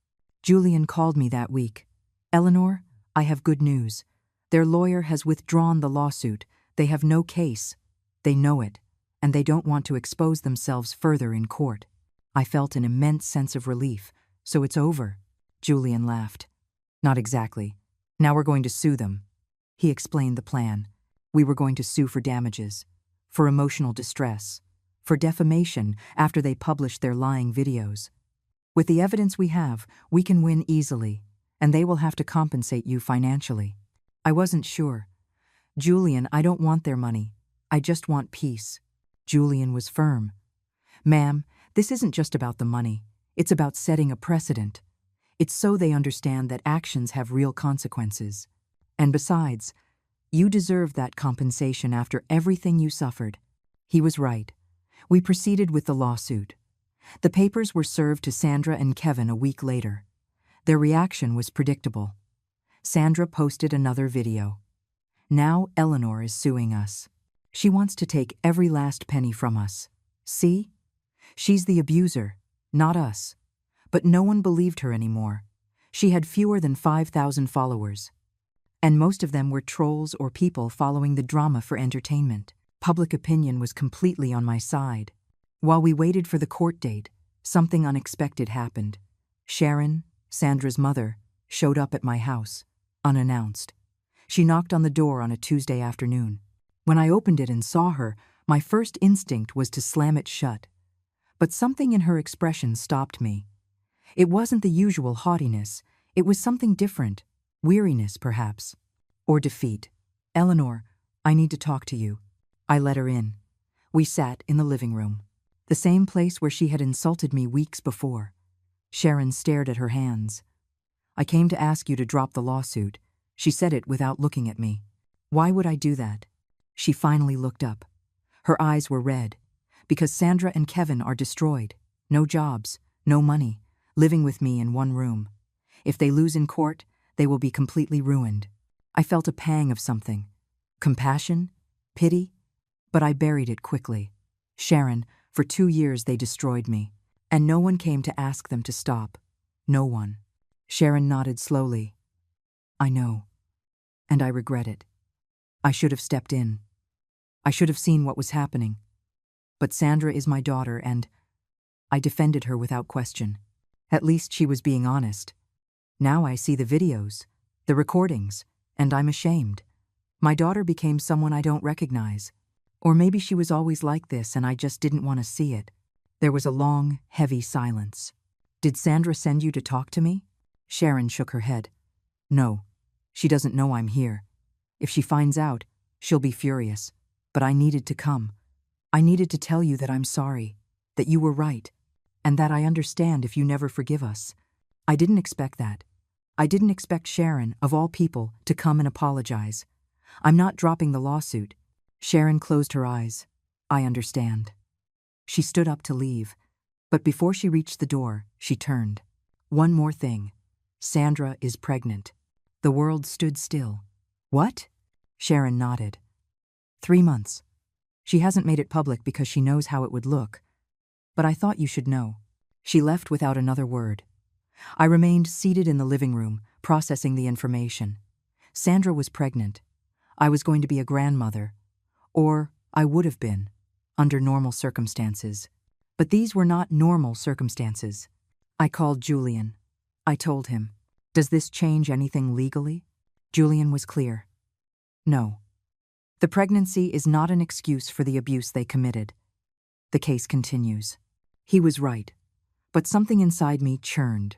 Julian called me that week. "Eleanor, I have good news. Their lawyer has withdrawn the lawsuit. They have no case. They know it, and they don't want to expose themselves further in court." I felt an immense sense of relief. "So it's over." Julian laughed. "Not exactly. Now we're going to sue them." He explained the plan. We were going to sue for damages, for emotional distress, for defamation after they published their lying videos. With the evidence we have, we can win easily, and they will have to compensate you financially. I wasn't sure. "Julian, I don't want their money. I just want peace." Julian was firm. "Ma'am, this isn't just about the money. It's about setting a precedent. It's so they understand that actions have real consequences. And besides, you deserve that compensation after everything you suffered." He was right. We proceeded with the lawsuit. The papers were served to Sandra and Kevin a week later. Their reaction was predictable. Sandra posted another video. "Now Eleanor is suing us. She wants to take every last penny from us. See? She's the abuser, not us." But no one believed her anymore. She had fewer than 5,000 followers. And most of them were trolls or people following the drama for entertainment. Public opinion was completely on my side. While we waited for the court date, something unexpected happened. Sharon, Sandra's mother, showed up at my house, unannounced. She knocked on the door on a Tuesday afternoon. When I opened it and saw her, my first instinct was to slam it shut. But something in her expression stopped me. It wasn't the usual haughtiness. It was something different. Weariness, perhaps. Or defeat. "Eleanor, I need to talk to you." I let her in. We sat in the living room, the same place where she had insulted me weeks before. Sharon stared at her hands. "I came to ask you to drop the lawsuit." She said it without looking at me. "Why would I do that?" She finally looked up. Her eyes were red. "Because Sandra and Kevin are destroyed. No jobs, no money, living with me in one room. If they lose in court, they will be completely ruined." I felt a pang of something. Compassion? Pity? But I buried it quickly. Sharon, for 2 years they destroyed me. And no one came to ask them to stop. No one. Sharon nodded slowly. I know. And I regret it. I should have stepped in. I should have seen what was happening. But Sandra is my daughter and I defended her without question. At least she was being honest. Now I see the videos, the recordings, and I'm ashamed. My daughter became someone I don't recognize. Or maybe she was always like this and I just didn't want to see it. There was a long, heavy silence. Did Sandra send you to talk to me? Sharon shook her head. No, she doesn't know I'm here. If she finds out, she'll be furious. But I needed to come. I needed to tell you that I'm sorry, that you were right, and that I understand if you never forgive us. I didn't expect that. I didn't expect Sharon, of all people, to come and apologize. I'm not dropping the lawsuit. Sharon closed her eyes. I understand. She stood up to leave, but before she reached the door, she turned. One more thing. Sandra is pregnant. The world stood still. What? Sharon nodded. 3 months. She hasn't made it public because she knows how it would look. But I thought you should know. She left without another word. I remained seated in the living room, processing the information. Sandra was pregnant. I was going to be a grandmother. Or I would have been, under normal circumstances. But these were not normal circumstances. I called Julian. I told him, "Does this change anything legally?" Julian was clear. No. The pregnancy is not an excuse for the abuse they committed. The case continues. He was right. But something inside me churned.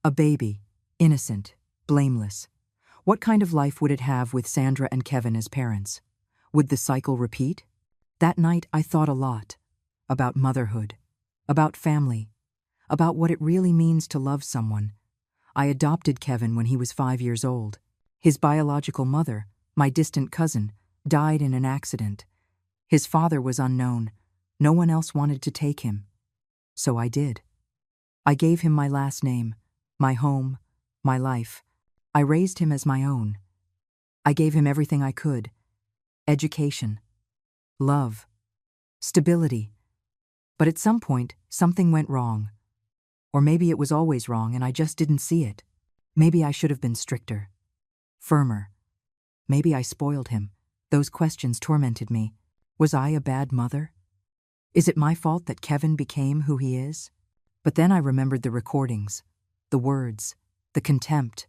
A baby, innocent, blameless. What kind of life would it have with Sandra and Kevin as parents? Would the cycle repeat? That night I thought a lot. About motherhood. About family. About what it really means to love someone. I adopted Kevin when he was 5 years old. His biological mother, my distant cousin, died in an accident. His father was unknown. No one else wanted to take him. So I did. I gave him my last name, my home, my life. I raised him as my own. I gave him everything I could. Education. Love. Stability. But at some point, something went wrong. Or maybe it was always wrong and I just didn't see it. Maybe I should have been stricter. Firmer. Maybe I spoiled him. Those questions tormented me. Was I a bad mother? Is it my fault that Kevin became who he is? But then I remembered the recordings, the words, the contempt,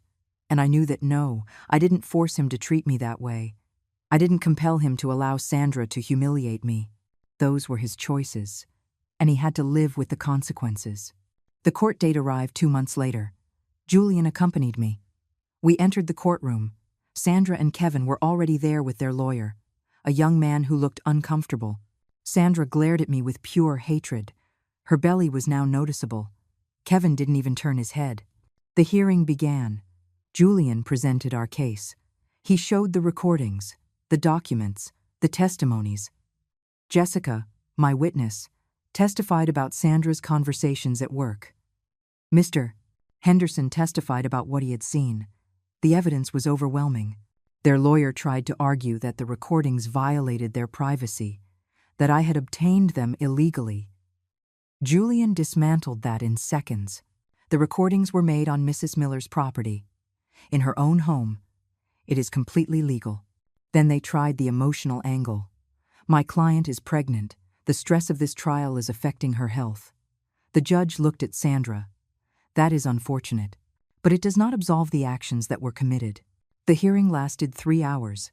and I knew that no, I didn't force him to treat me that way. I didn't compel him to allow Sandra to humiliate me. Those were his choices, and he had to live with the consequences. The court date arrived 2 months later. Julian accompanied me. We entered the courtroom. Sandra and Kevin were already there with their lawyer, a young man who looked uncomfortable. Sandra glared at me with pure hatred. Her belly was now noticeable. Kevin didn't even turn his head. The hearing began. Julian presented our case. He showed the recordings, the documents, the testimonies. Jessica, my witness, testified about Sandra's conversations at work. Mr. Henderson testified about what he had seen. The evidence was overwhelming. Their lawyer tried to argue that the recordings violated their privacy, that I had obtained them illegally. Julian dismantled that in seconds. The recordings were made on Mrs. Miller's property. In her own home. It is completely legal. Then they tried the emotional angle. My client is pregnant. The stress of this trial is affecting her health. The judge looked at Sandra. That is unfortunate. But it does not absolve the actions that were committed. The hearing lasted 3 hours.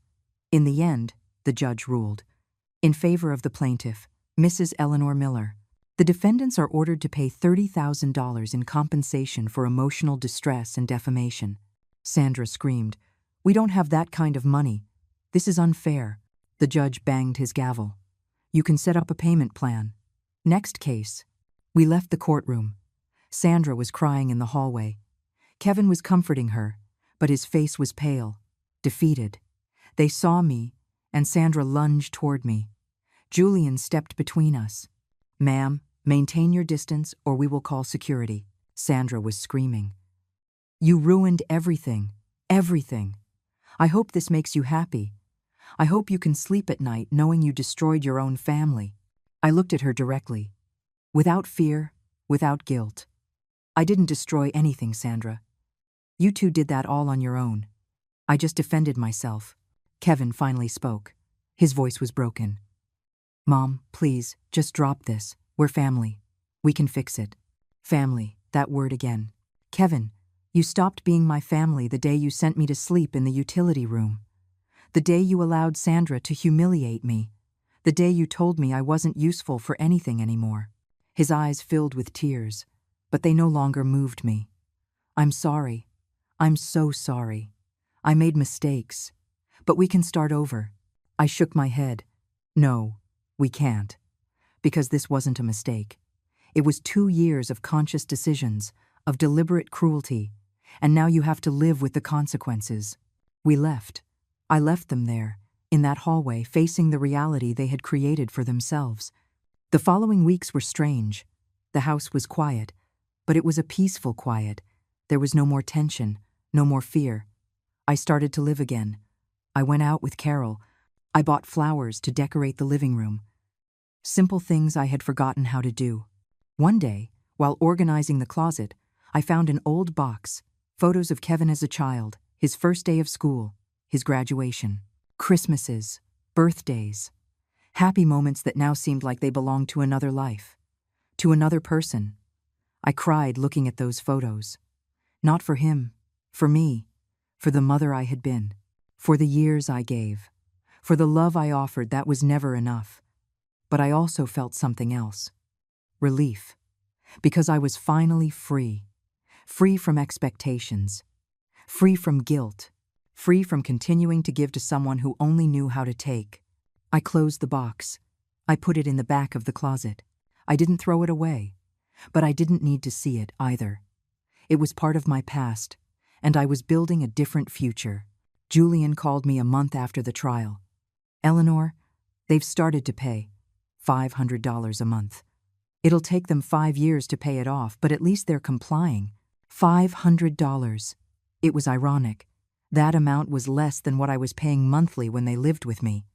In the end, the judge ruled. In favor of the plaintiff, Mrs. Eleanor Miller. The defendants are ordered to pay $30,000 in compensation for emotional distress and defamation. Sandra screamed, "We don't have that kind of money. This is unfair." The judge banged his gavel. "You can set up a payment plan." Next case. We left the courtroom. Sandra was crying in the hallway. Kevin was comforting her, but his face was pale, defeated. They saw me, and Sandra lunged toward me. Julian stepped between us. "Ma'am, maintain your distance or we will call security." Sandra was screaming. "You ruined everything, everything. I hope this makes you happy. I hope you can sleep at night knowing you destroyed your own family. I looked at her directly, without fear, without guilt. I didn't destroy anything, Sandra. You two did that all on your own. I just defended myself. Kevin finally spoke. His voice was broken. Mom, please, just drop this. We're family. We can fix it. Family, that word again. Kevin, you stopped being my family the day you sent me to sleep in the utility room. The day you allowed Sandra to humiliate me. The day you told me I wasn't useful for anything anymore. His eyes filled with tears, but they no longer moved me. I'm sorry. I'm so sorry. I made mistakes. But we can start over. I shook my head. No, we can't. Because this wasn't a mistake. It was 2 years of conscious decisions, of deliberate cruelty, and now you have to live with the consequences. We left. I left them there, in that hallway, facing the reality they had created for themselves. The following weeks were strange. The house was quiet, but it was a peaceful quiet. There was no more tension, no more fear. I started to live again. I went out with Carol. I bought flowers to decorate the living room. Simple things I had forgotten how to do. One day, while organizing the closet, I found an old box, photos of Kevin as a child, his first day of school, his graduation, Christmases, birthdays, happy moments that now seemed like they belonged to another life, to another person. I cried looking at those photos. Not for him, for me, for the mother I had been, for the years I gave, for the love I offered that was never enough. But I also felt something else. Relief. Because I was finally free. Free from expectations. Free from guilt. Free from continuing to give to someone who only knew how to take. I closed the box. I put it in the back of the closet. I didn't throw it away. But I didn't need to see it either. It was part of my past, and I was building a different future. Julian called me a month after the trial. Eleanor, they've started to pay. $500 a month. It'll take them 5 years to pay it off, but at least they're complying. $500. It was ironic. That amount was less than what I was paying monthly when they lived with me.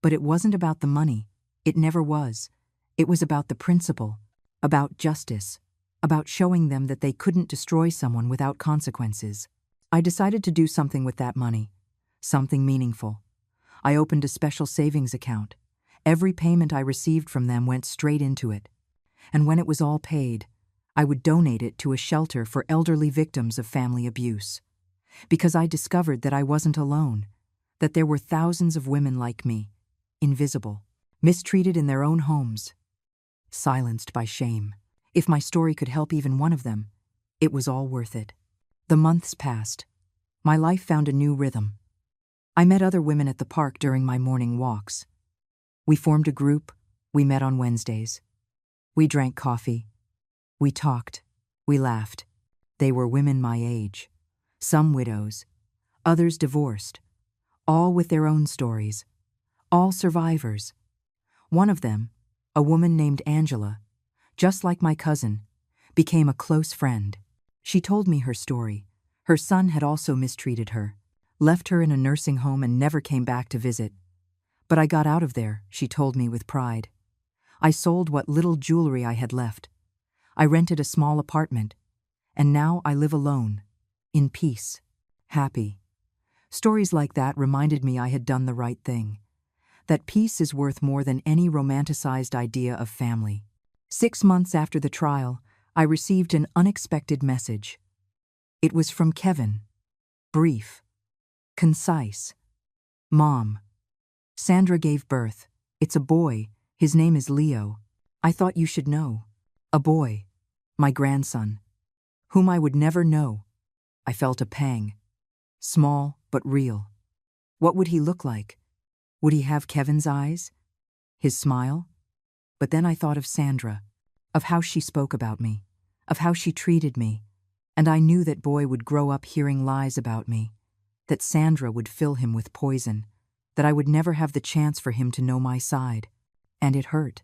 But it wasn't about the money. It never was. It was about the principle, about justice, about showing them that they couldn't destroy someone without consequences. I decided to do something with that money, something meaningful. I opened a special savings account. Every payment I received from them went straight into it. And when it was all paid, I would donate it to a shelter for elderly victims of family abuse. Because I discovered that I wasn't alone, that there were thousands of women like me, invisible, mistreated in their own homes, silenced by shame. If my story could help even one of them, it was all worth it. The months passed. My life found a new rhythm. I met other women at the park during my morning walks. We formed a group. We met on Wednesdays. We drank coffee. We talked. We laughed. They were women my age. Some widows. Others divorced. All with their own stories. All survivors. One of them, a woman named Angela, just like my cousin, became a close friend. She told me her story. Her son had also mistreated her, left her in a nursing home and never came back to visit. But I got out of there, she told me with pride. I sold what little jewelry I had left. I rented a small apartment. And now I live alone, in peace, happy. Stories like that reminded me I had done the right thing. That peace is worth more than any romanticized idea of family. 6 months after the trial, I received an unexpected message. It was from Kevin. Brief. Concise. Mom. Sandra gave birth. It's a boy. His name is Leo. I thought you should know. A boy. My grandson. Whom I would never know. I felt a pang. Small, but real. What would he look like? Would he have Kevin's eyes? His smile? But then I thought of Sandra, of how she spoke about me, of how she treated me, and I knew that boy would grow up hearing lies about me, that Sandra would fill him with poison, that I would never have the chance for him to know my side. And it hurt.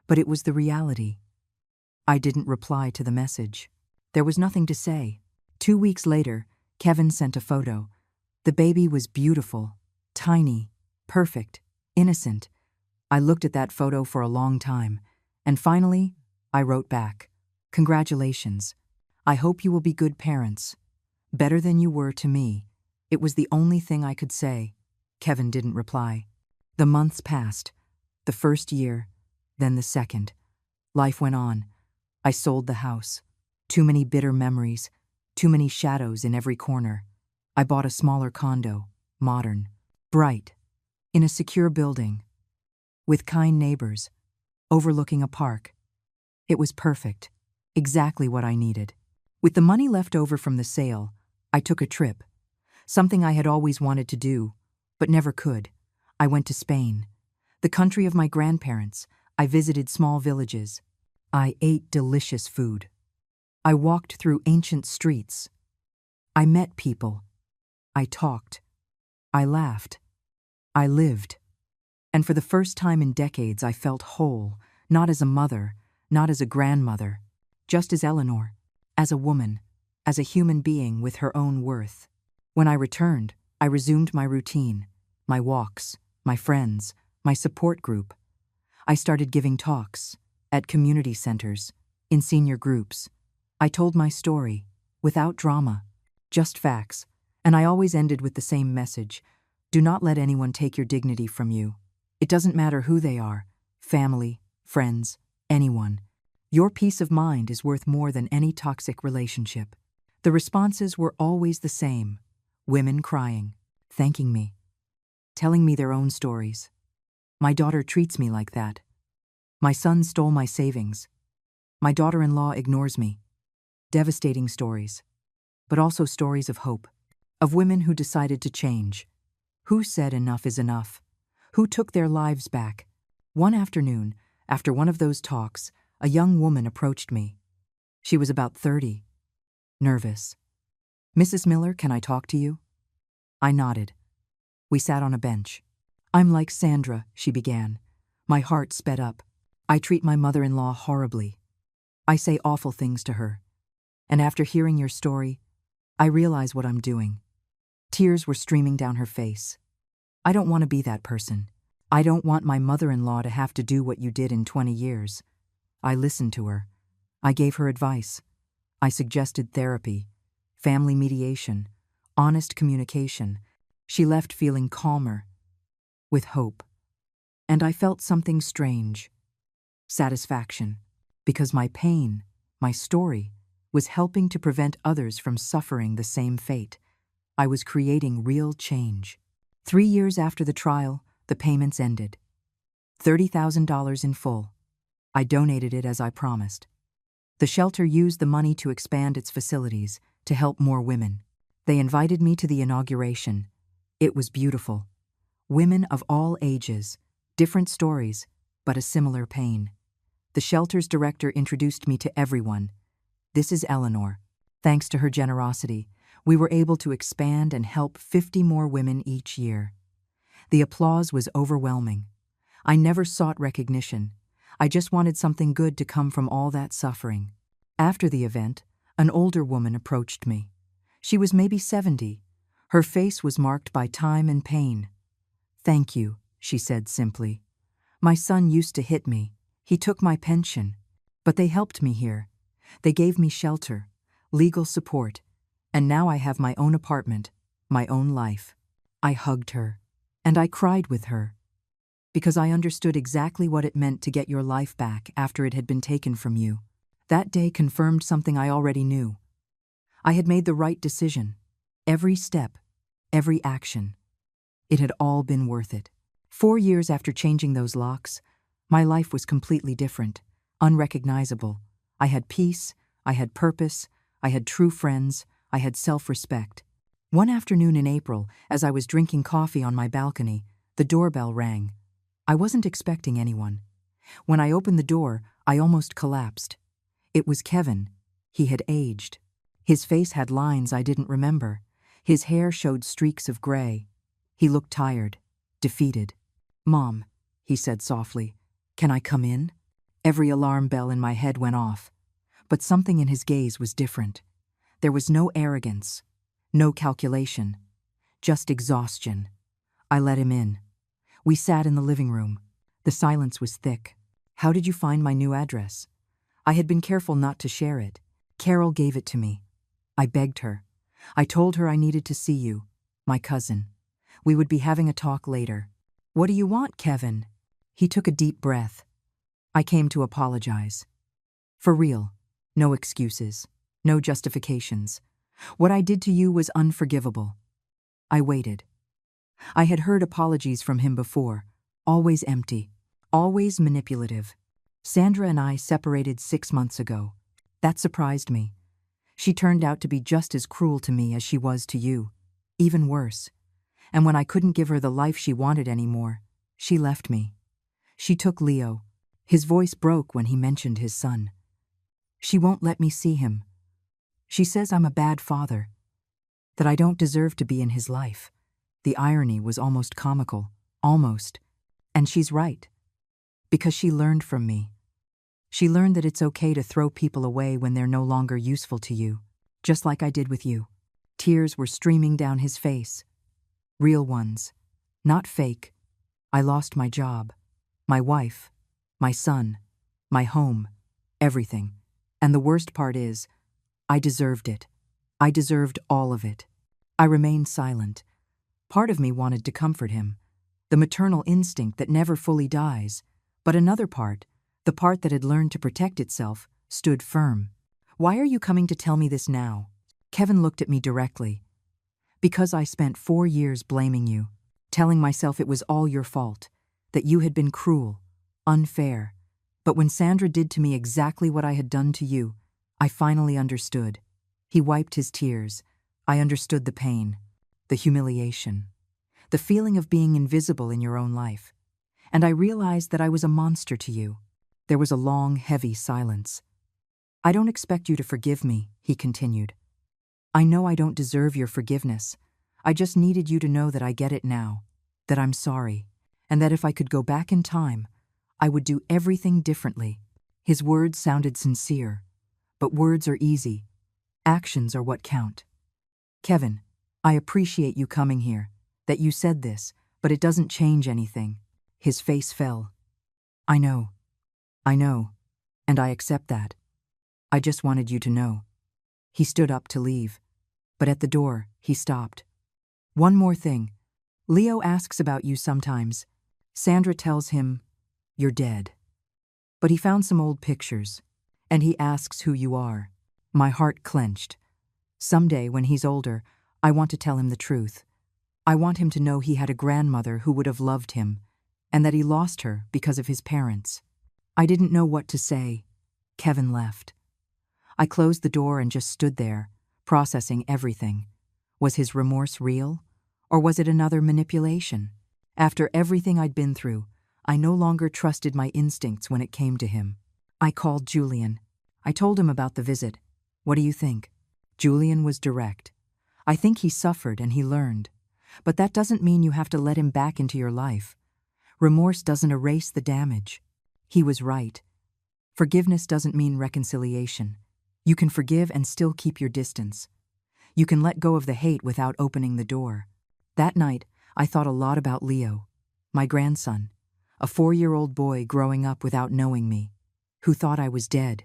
But it was the reality. I didn't reply to the message. There was nothing to say. 2 weeks later, Kevin sent a photo. The baby was beautiful, tiny, perfect, innocent. I looked at that photo for a long time, and finally, I wrote back, "Congratulations. I hope you will be good parents. Better than you were to me." It was the only thing I could say. Kevin didn't reply. The months passed. The first year, then the second. Life went on. I sold the house. Too many bitter memories, too many shadows in every corner. I bought a smaller condo, modern, bright, in a secure building, with kind neighbors, overlooking a park. It was perfect, exactly what I needed. With the money left over from the sale, I took a trip, something I had always wanted to do, but never could. I went to Spain, the country of my grandparents. I visited small villages. I ate delicious food. I walked through ancient streets. I met people. I talked. I laughed. I lived. And for the first time in decades, I felt whole, not as a mother, not as a grandmother, just as Eleanor, as a woman, as a human being with her own worth. When I returned, I resumed my routine, my walks, my friends, my support group. I started giving talks, at community centers, in senior groups. I told my story, without drama, just facts, and I always ended with the same message: do not let anyone take your dignity from you. It doesn't matter who they are, family, friends, anyone. Your peace of mind is worth more than any toxic relationship. The responses were always the same: women crying, thanking me, telling me their own stories. My daughter treats me like that. My son stole my savings. My daughter-in-law ignores me. Devastating stories, but also stories of hope, of women who decided to change, who said enough is enough, who took their lives back. One afternoon, after one of those talks, a young woman approached me. She was about 30, nervous. "Mrs. Miller, can I talk to you?" I nodded. We sat on a bench. "I'm like Sandra," she began. My heart sped up. "I treat my mother-in-law horribly. I say awful things to her. And after hearing your story, I realize what I'm doing." Tears were streaming down her face. "I don't want to be that person. I don't want my mother-in-law to have to do what you did in 20 years. I listened to her. I gave her advice. I suggested therapy, family mediation, honest communication. She left feeling calmer, with hope. And I felt something strange. Satisfaction. Because my pain, my story, was helping to prevent others from suffering the same fate. I was creating real change. 3 years after the trial, the payments ended. $30,000 in full. I donated it as I promised. The shelter used the money to expand its facilities, to help more women. They invited me to the inauguration. It was beautiful. Women of all ages, different stories, but a similar pain. The shelter's director introduced me to everyone. "This is Eleanor. Thanks to her generosity, we were able to expand and help 50 more women each year." The applause was overwhelming. I never sought recognition. I just wanted something good to come from all that suffering. After the event, an older woman approached me. She was maybe 70. Her face was marked by time and pain. "Thank you," she said simply. "My son used to hit me. He took my pension. But they helped me here. They gave me shelter, legal support, and now I have my own apartment, my own life." I hugged her, and I cried with her, because I understood exactly what it meant to get your life back after it had been taken from you. That day confirmed something I already knew. I had made the right decision. Every step, every action. It had all been worth it. 4 years after changing those locks, my life was completely different, unrecognizable. I had peace, I had purpose, I had true friends, I had self-respect. One afternoon in April, as I was drinking coffee on my balcony, the doorbell rang. I wasn't expecting anyone. When I opened the door, I almost collapsed. It was Kevin. He had aged. His face had lines I didn't remember. His hair showed streaks of gray. He looked tired, defeated. "Mom," he said softly, "can I come in?" Every alarm bell in my head went off. But something in his gaze was different. There was no arrogance, no calculation, just exhaustion. I let him in. We sat in the living room. The silence was thick. How did you find my new address? I had been careful not to share it. Carol gave it to me. I begged her. I told her I needed to see you, my cousin. We would be having a talk later. What do you want, Kevin? He took a deep breath. I came to apologize. For real. No excuses. No justifications. What I did to you was unforgivable. I waited. I had heard apologies from him before, always empty, always manipulative. Sandra and I separated 6 months ago. That surprised me. She turned out to be just as cruel to me as she was to you, even worse. And when I couldn't give her the life she wanted anymore, she left me. She took Leo. His voice broke when he mentioned his son. She won't let me see him. She says I'm a bad father, that I don't deserve to be in his life. The irony was almost comical, almost. And she's right. Because she learned from me. She learned that it's okay to throw people away when they're no longer useful to you, just like I did with you. Tears were streaming down his face. Real ones, not fake. I lost my job, my wife, my son, my home, everything. And the worst part is, I deserved it. I deserved all of it. I remained silent. Part of me wanted to comfort him, the maternal instinct that never fully dies, but another part, the part that had learned to protect itself, stood firm. Why are you coming to tell me this now? Kevin looked at me directly. Because I spent 4 years blaming you, telling myself it was all your fault, that you had been cruel, unfair. But when Sandra did to me exactly what I had done to you, I finally understood. He wiped his tears. I understood the pain, the humiliation, the feeling of being invisible in your own life. And I realized that I was a monster to you. There was a long, heavy silence. I don't expect you to forgive me, he continued. I know I don't deserve your forgiveness. I just needed you to know that I get it now, that I'm sorry, and that if I could go back in time, I would do everything differently. His words sounded sincere, but words are easy. Actions are what count. Kevin, I appreciate you coming here, that you said this, but it doesn't change anything. His face fell. I know, and I accept that. I just wanted you to know. He stood up to leave, but at the door, he stopped. One more thing. Leo asks about you sometimes. Sandra tells him, you're dead. But he found some old pictures, and he asks who you are. My heart clenched. Someday, when he's older, I want to tell him the truth. I want him to know he had a grandmother who would have loved him, and that he lost her because of his parents. I didn't know what to say. Kevin left. I closed the door and just stood there, processing everything. Was his remorse real? Or was it another manipulation? After everything I'd been through, I no longer trusted my instincts when it came to him. I called Julian. I told him about the visit. What do you think? Julian was direct. I think he suffered and he learned. But that doesn't mean you have to let him back into your life. Remorse doesn't erase the damage. He was right. Forgiveness doesn't mean reconciliation. You can forgive and still keep your distance. You can let go of the hate without opening the door. That night, I thought a lot about Leo, my grandson, a 4-year-old boy growing up without knowing me, who thought I was dead.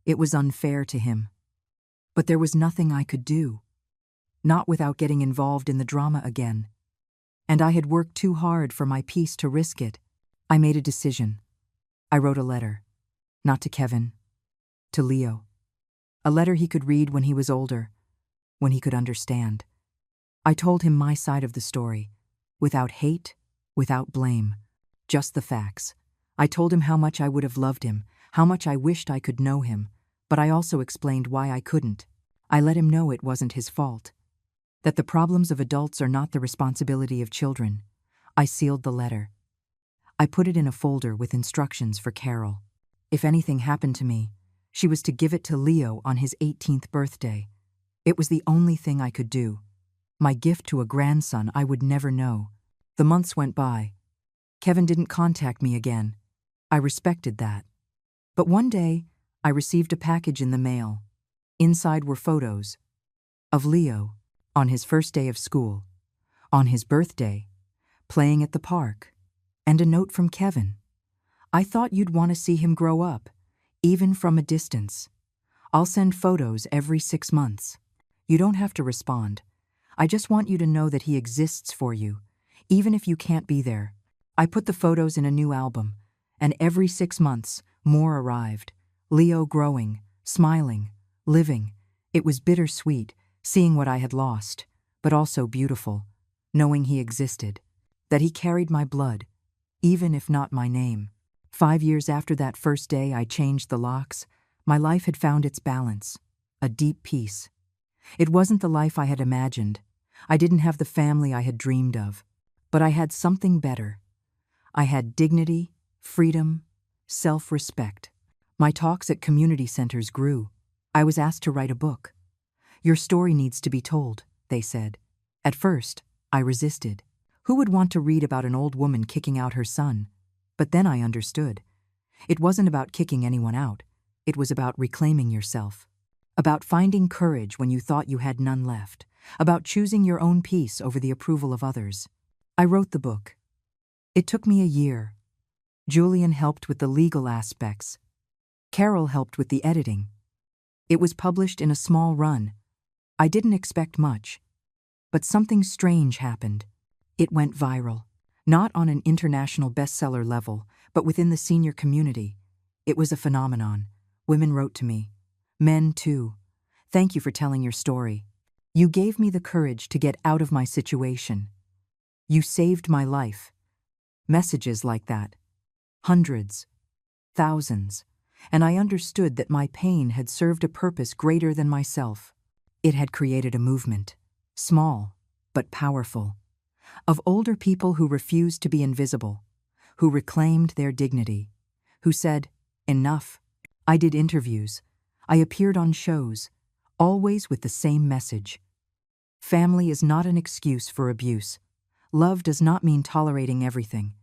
It was unfair to him. But there was nothing I could do. Not without getting involved in the drama again. And I had worked too hard for my peace to risk it. I made a decision. I wrote a letter. Not to Kevin. To Leo. A letter he could read when he was older, when he could understand. I told him my side of the story, without hate, without blame, just the facts. I told him how much I would have loved him, how much I wished I could know him, but I also explained why I couldn't. I let him know it wasn't his fault, that the problems of adults are not the responsibility of children. I sealed the letter. I put it in a folder with instructions for Carol. If anything happened to me, she was to give it to Leo on his 18th birthday. It was the only thing I could do. My gift to a grandson I would never know. The months went by. Kevin didn't contact me again. I respected that. But one day, I received a package in the mail. Inside were photos of Leo on his first day of school, on his birthday, playing at the park, And a note from Kevin. I thought you'd want to see him grow up, even from a distance. I'll send photos every 6 months. You don't have to respond. I just want you to know that he exists for you, even if you can't be there. I put the photos in a new album, and every 6 months, more arrived. Leo growing, smiling, living. It was bittersweet, seeing what I had lost, but also beautiful, knowing he existed, that he carried my blood, even if not my name. 5 years after that first day I changed the locks, my life had found its balance, a deep peace. It wasn't the life I had imagined. I didn't have the family I had dreamed of. But I had something better. I had dignity, freedom, self-respect. My talks at community centers grew. I was asked to write a book. Your story needs to be told, they said. At first, I resisted. Who would want to read about an old woman kicking out her son? But then I understood. It wasn't about kicking anyone out. It was about reclaiming yourself. About finding courage when you thought you had none left. About choosing your own peace over the approval of others. I wrote the book. It took me a year. Julian helped with the legal aspects. Carol helped with the editing. It was published in a small run. I didn't expect much. But something strange happened. It went viral. Not on an international bestseller level, but within the senior community. It was a phenomenon. Women wrote to me. Men, too. Thank you for telling your story. You gave me the courage to get out of my situation. You saved my life. Messages like that. Hundreds. Thousands. And I understood that my pain had served a purpose greater than myself. It had created a movement. Small, but powerful. Of older people who refused to be invisible. Who reclaimed their dignity. Who said, enough. I did interviews. I appeared on shows. Always with the same message. Family is not an excuse for abuse. Love does not mean tolerating everything.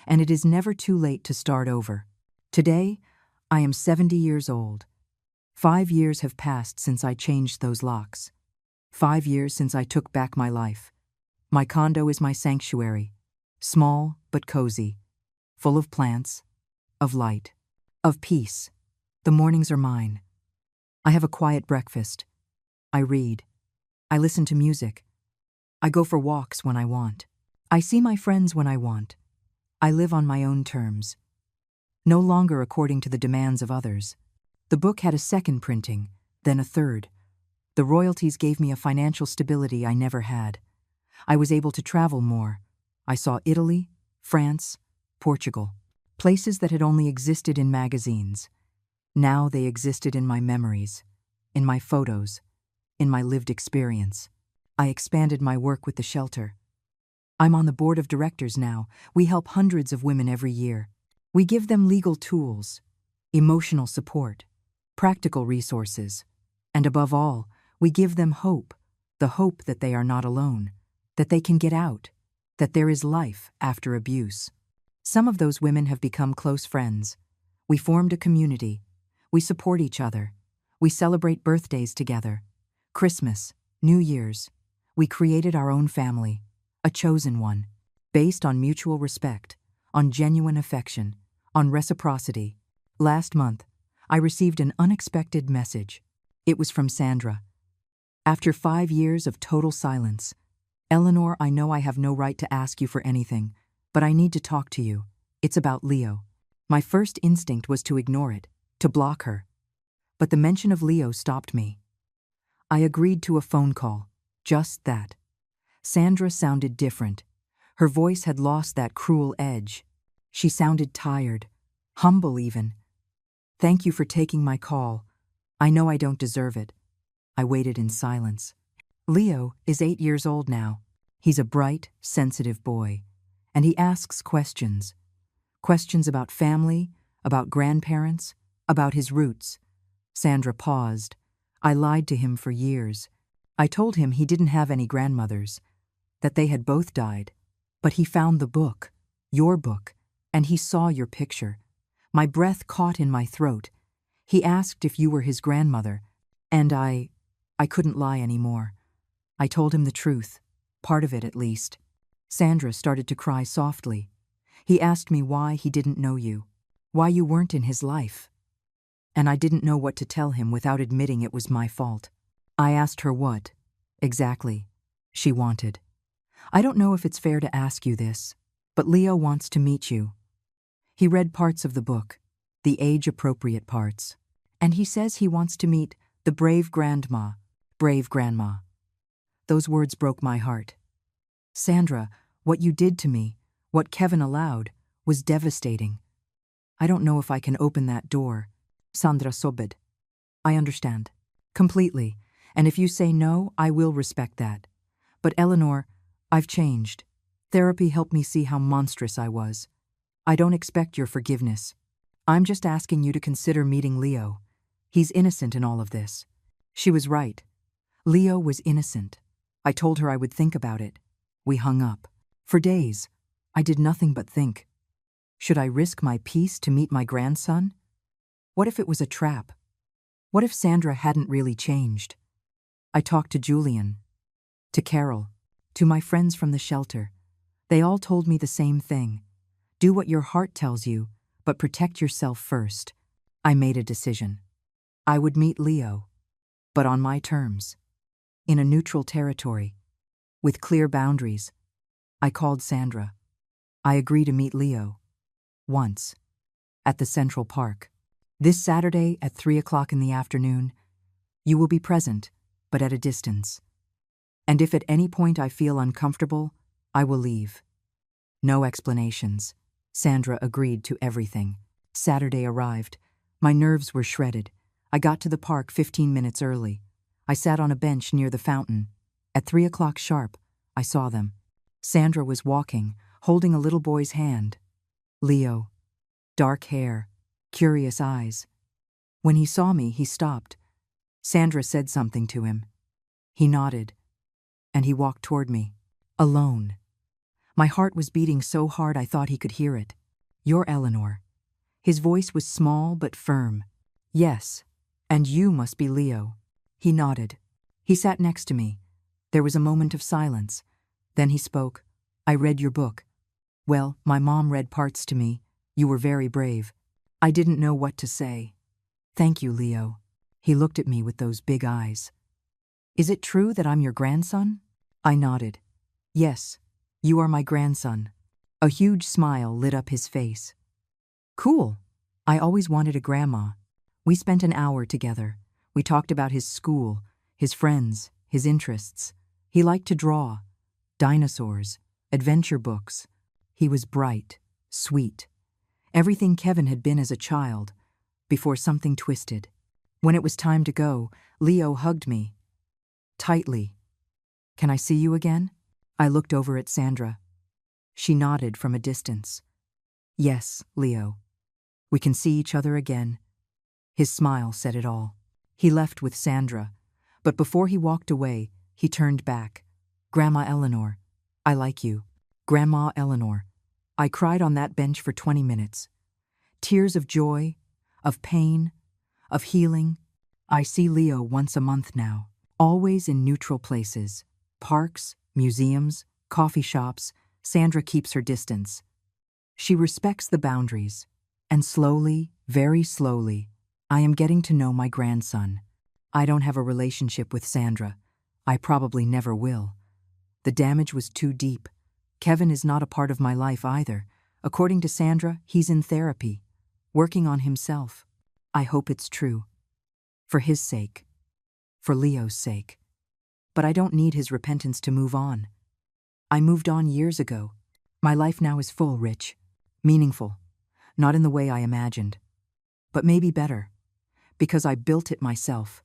And it is never too late to start over. Today, I am 70 years old. 5 years have passed since I changed those locks. 5 years since I took back my life. My condo is my sanctuary. Small but cozy. Full of plants. Of light. Of peace. The mornings are mine. I have a quiet breakfast. I read. I listen to music. I go for walks when I want. I see my friends when I want. I live on my own terms. No longer according to the demands of others. The book had a second printing, then a third. The royalties gave me a financial stability I never had. I was able to travel more. I saw Italy, France, Portugal. Places that had only existed in magazines. Now they existed in my memories, in my photos, in my lived experience. I expanded my work with the shelter. I'm on the board of directors now. We help hundreds of women every year. We give them legal tools, emotional support, practical resources, and above all, we give them hope, the hope that they are not alone, that they can get out, that there is life after abuse. Some of those women have become close friends. We formed a community. We support each other. We celebrate birthdays together. Christmas, New Year's. We created our own family, a chosen one, based on mutual respect, on genuine affection, on reciprocity. Last month, I received an unexpected message. It was from Sandra. After 5 years of total silence, Eleanor, I know I have no right to ask you for anything, but I need to talk to you. It's about Leo. My first instinct was to ignore it, to block her. But the mention of Leo stopped me. I agreed to a phone call, just that. Sandra sounded different. Her voice had lost that cruel edge. She sounded tired, humble even. Thank you for taking my call. I know I don't deserve it. I waited in silence. Leo is 8 years old now. He's a bright, sensitive boy. And he asks questions. Questions about family, about grandparents, about his roots. Sandra paused. I lied to him for years. I told him he didn't have any grandmothers, that they had both died. But he found the book, your book, and he saw your picture. My breath caught in my throat. He asked if you were his grandmother, and I couldn't lie anymore. I told him the truth, part of it at least. Sandra started to cry softly. He asked me why he didn't know you, why you weren't in his life. And I didn't know what to tell him without admitting it was my fault. I asked her what, exactly, she wanted. I don't know if it's fair to ask you this, but Leo wants to meet you. He read parts of the book, the age-appropriate parts, and he says he wants to meet the brave grandma, brave grandma. Those words broke my heart. Sandra, what you did to me, what Kevin allowed, was devastating. I don't know if I can open that door. Sandra sobbed. I understand. Completely. And if you say no, I will respect that. But Eleanor, I've changed. Therapy helped me see how monstrous I was. I don't expect your forgiveness. I'm just asking you to consider meeting Leo. He's innocent in all of this. She was right. Leo was innocent. I told her I would think about it. We hung up. For days, I did nothing but think. Should I risk my peace to meet my grandson? What if it was a trap? What if Sandra hadn't really changed? I talked to Julian, to Carol, to my friends from the shelter. They all told me the same thing. Do what your heart tells you, but protect yourself first. I made a decision. I would meet Leo, but on my terms, in a neutral territory, with clear boundaries. I called Sandra. I agree to meet Leo. Once. At the Central Park. This Saturday at 3 o'clock in the afternoon. You will be present, but at a distance. And if at any point I feel uncomfortable, I will leave. No explanations. Sandra agreed to everything. Saturday arrived. My nerves were shredded. I got to the park 15 minutes early. I sat on a bench near the fountain. At 3 o'clock sharp, I saw them. Sandra was walking, holding a little boy's hand. Leo. Dark hair, curious eyes. When he saw me, he stopped. Sandra said something to him. He nodded, and he walked toward me, alone. My heart was beating so hard I thought he could hear it. You're Eleanor. His voice was small but firm. Yes, and you must be Leo. He nodded. He sat next to me. There was a moment of silence. Then he spoke. I read your book. Well, my mom read parts to me. You were very brave. I didn't know what to say. Thank you, Leo. He looked at me with those big eyes. Is it true that I'm your grandson? I nodded. Yes, you are my grandson. A huge smile lit up his face. Cool. I always wanted a grandma. We spent an hour together. We talked about his school, his friends, his interests. He liked to draw. Dinosaurs, adventure books. He was bright, sweet. Everything Kevin had been as a child, before something twisted. When it was time to go, Leo hugged me. Tightly. Can I see you again? I looked over at Sandra. She nodded from a distance. Yes, Leo. We can see each other again. His smile said it all. He left with Sandra, but before he walked away, he turned back. Grandma Eleanor, I like you. Grandma Eleanor. I cried on that bench for 20 minutes. Tears of joy, of pain, of healing. I see Leo once a month now, always in neutral places. Parks, museums, coffee shops. Sandra keeps her distance. She respects the boundaries, and slowly, very slowly, I am getting to know my grandson. I don't have a relationship with Sandra. I probably never will. The damage was too deep. Kevin is not a part of my life either. According to Sandra, he's in therapy, working on himself. I hope it's true. For his sake. For Leo's sake. But I don't need his repentance to move on. I moved on years ago. My life now is full, rich, meaningful, not in the way I imagined, but maybe better, because I built it myself,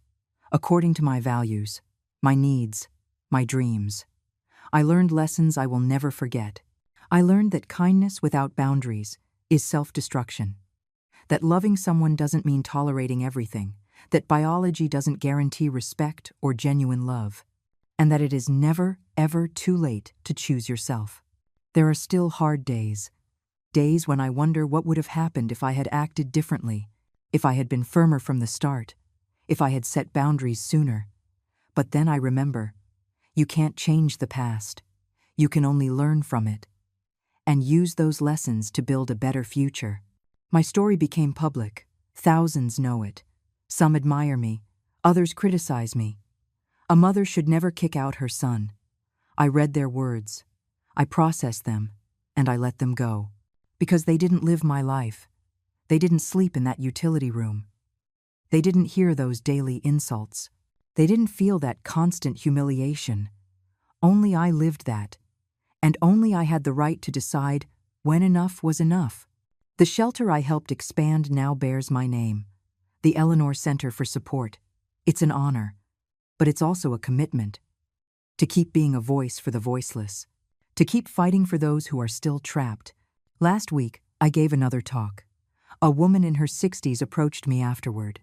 according to my values, my needs, my dreams. I learned lessons I will never forget. I learned that kindness without boundaries is self-destruction, that loving someone doesn't mean tolerating everything, that biology doesn't guarantee respect or genuine love, and that it is never, ever too late to choose yourself. There are still hard days, days when I wonder what would have happened if I had acted differently, if I had been firmer from the start, if I had set boundaries sooner. But then I remember, you can't change the past. You can only learn from it. and use those lessons to build a better future. My story became public. Thousands know it. Some admire me, others criticize me. A mother should never kick out her son. I read their words. I processed them, and I let them go. Because they didn't live my life. They didn't sleep in that utility room. They didn't hear those daily insults. They didn't feel that constant humiliation. Only I lived that. And only I had the right to decide when enough was enough. The shelter I helped expand now bears my name. The Eleanor Center for Support. It's an honor, but it's also a commitment. To keep being a voice for the voiceless. To keep fighting for those who are still trapped. Last week, I gave another talk. A woman in her 60s approached me afterward.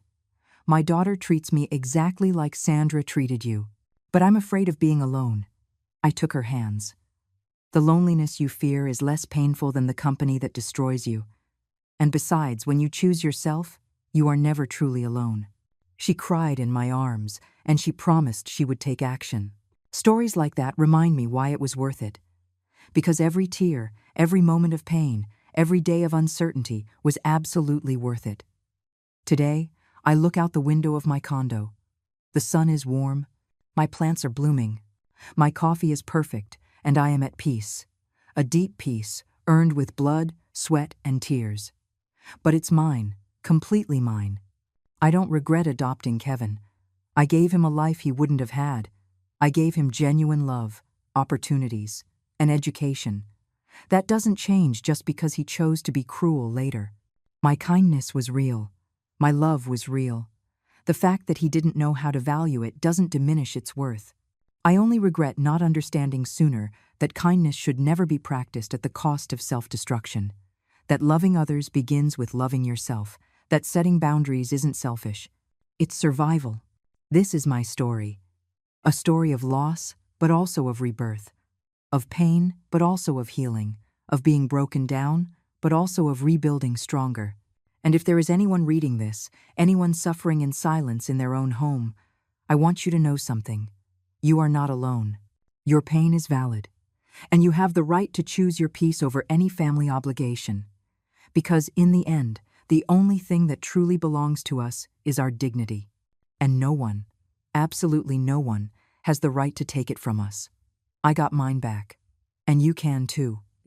My daughter treats me exactly like Sandra treated you, but I'm afraid of being alone. I took her hands. The loneliness you fear is less painful than the company that destroys you. And besides, when you choose yourself, you are never truly alone. She cried in my arms, and she promised she would take action. Stories like that remind me why it was worth it. Because every tear, every moment of pain, every day of uncertainty was absolutely worth it. Today, I look out the window of my condo. The sun is warm, my plants are blooming, my coffee is perfect, and I am at peace. A deep peace, earned with blood, sweat, and tears. But it's mine, completely mine. I don't regret adopting Kevin. I gave him a life he wouldn't have had. I gave him genuine love, opportunities, and education. That doesn't change just because he chose to be cruel later. My kindness was real. My love was real. The fact that he didn't know how to value it doesn't diminish its worth. I only regret not understanding sooner that kindness should never be practiced at the cost of self-destruction. That loving others begins with loving yourself. That setting boundaries isn't selfish. It's survival. This is my story. A story of loss, but also of rebirth. Of pain, but also of healing. Of being broken down, but also of rebuilding stronger. And if there is anyone reading this, anyone suffering in silence in their own home, I want you to know something. You are not alone. Your pain is valid. And you have the right to choose your peace over any family obligation. Because in the end, the only thing that truly belongs to us is our dignity. And no one, absolutely no one, has the right to take it from us. I got mine back. And you can too.